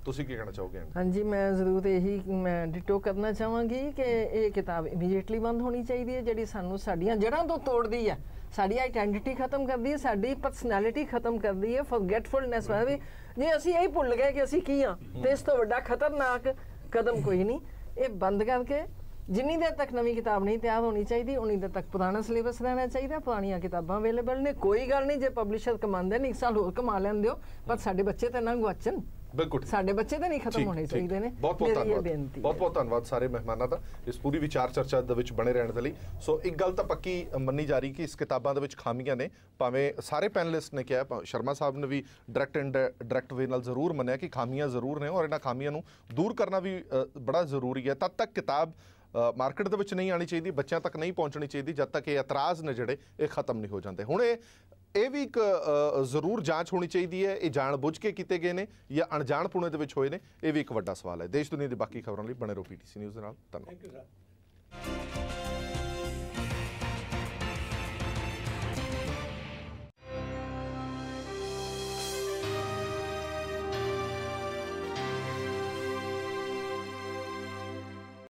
ਤੁਸੀਂ ਕੀ ਕਹਿਣਾ ਚਾਹੋਗੇ? ਹਾਂਜੀ, ਮੈਂ ਜ਼ਰੂਰ ਇਹੀ ਮੈਂ ਡਿਟੋ ਕਰਨਾ ਚਾਹਾਂਗੀ ਕਿ ਇਹ ਕਿਤਾਬ ਇਮੀਡੀਏਟਲੀ ਬੰਦ ਹੋਣੀ ਚਾਹੀਦੀ ਹੈ, ਜਿਹੜੀ ਸਾਨੂੰ ਸਾਡੀਆਂ ਜੜ੍ਹਾਂ ਤੋਂ ਤੋੜਦੀ ਹੈ, ਸਾਡੀ ਆਈਡੈਂਟੀਟੀ ਖਤਮ ਕਰਦੀ ਹੈ, ਸਾਡੀ ਪਰਸਨੈਲਿਟੀ ਖਤਮ ਕਰਦੀ ਹੈ। ਫੋਰਗੇਟਫੁਲਨੈਸ ਵੀ, ਜੇ ਅਸੀਂ ਇਹੀ ਭੁੱਲ ਗਏ ਕਿ ਅਸੀਂ ਕੀ ਹਾਂ, ਤੇ ਇਸ ਤੋਂ ਵੱਡਾ ਖਤਰਨਾਕ ਕਦਮ ਕੋਈ ਨਹੀਂ। ਇਹ ਬੰਦ ਕਰਕੇ ਜਿੰਨੀ ਦੇਰ ਤੱਕ ਨਵੀਂ ਕਿਤਾਬ ਨਹੀਂ ਤਿਆਰ ਹੋਣੀ ਚਾਹੀਦੀ, ਉਨੀ ਦੇਰ ਤੱਕ ਪੁਰਾਣਾ ਸਿਲੇਬਸ ਰਹਿਣਾ ਚਾਹੀਦਾ। ਪੁਰਾਣੀਆਂ ਕਿਤਾਬਾਂ ਅਵੇਲੇਬਲ ਨੇ, ਕੋਈ ਗੱਲ ਨਹੀਂ, ਜੇ ਪਬਲਿਸ਼ਰ ਕਮਾਉਂਦੇ ਨੇ 1 ਸਾਲ ਹੋਰ ਕਮਾ ਲੈਣ ਦਿਓ, ਪਰ ਸਾਡੇ ਬੱਚੇ ਤਾਂ ਨਾ ਗੁਆਚਣ। ਬਿਲਕੁਲ, ਸਾਡੇ ਬੱਚੇ ਤਾਂ ਨਹੀਂ ਖਤਮ ਹੋਣੇ ਚਾਹੀਦੇ ਨੇ। ਬਹੁਤ ਧੰਨਵਾਦ ਸਾਰੇ ਮਹਿਮਾਨਾਂ ਦਾ ਇਸ ਪੂਰੀ ਵਿਚਾਰ ਚਰਚਾ ਦੇ ਵਿੱਚ ਬਣੇ ਰਹਿਣ ਦੇ ਲਈ। ਸੋ ਇੱਕ ਗੱਲ ਤਾਂ ਪੱਕੀ ਮੰਨੀ ਜਾ ਰਹੀ ਕਿ ਇਸ ਕਿਤਾਬਾਂ ਦੇ ਵਿੱਚ ਖਾਮੀਆਂ ਨੇ, ਭਾਵੇਂ ਸਾਰੇ ਪੈਨਲਿਸਟ ਨੇ ਕਿਹਾ, ਸ਼ਰਮਾ ਸਾਹਿਬ ਨੇ ਵੀ ਡਾਇਰੈਕਟ ਵੇ ਨਾਲ ਜ਼ਰੂਰ ਮੰਨਿਆ ਕਿ ਖਾਮੀਆਂ ਜ਼ਰੂਰ ਨੇ ਔਰ ਇਹਨਾਂ ਖਾਮੀਆਂ ਨੂੰ ਦੂਰ ਕਰਨਾ ਵੀ ਬੜਾ ਜ਼ਰੂਰੀ ਹੈ। ਤਦ ਤੱਕ ਕਿਤਾਬ ਮਾਰਕੀਟ ਦੇ ਵਿੱਚ ਨਹੀਂ ਆਉਣੀ ਚਾਹੀਦੀ, ਬੱਚਿਆਂ ਤੱਕ ਨਹੀਂ ਪਹੁੰਚਣੀ ਚਾਹੀਦੀ, ਜਦ ਤੱਕ ਇਹ ਇਤਰਾਜ਼ ਨੇ ਜਿਹੜੇ ਇਹ ਖਤਮ ਨਹੀਂ ਹੋ ਜਾਂਦੇ। ਹੁਣ ਇਹ ਵੀ ਇੱਕ ਜ਼ਰੂਰ ਜਾਂਚ ਹੋਣੀ ਚਾਹੀਦੀ ਹੈ, ਇਹ ਜਾਣ ਬੁੱਝ ਕੇ ਕੀਤੇ ਗਏ ਨੇ ਜਾਂ ਅਣਜਾਣਪੁਣੇ ਦੇ ਵਿੱਚ ਹੋਏ ਨੇ, ਇਹ ਵੀ ਇੱਕ ਵੱਡਾ ਸਵਾਲ ਹੈ। ਦੇਸ਼ ਦੁਨੀਆ ਦੀ ਬਾਕੀ ਖਬਰਾਂ ਲਈ ਬਣੇ ਰਹੋ PTC ਨਿਊਜ਼ ਦੇ ਨਾਲ। ਧੰਨਵਾਦ।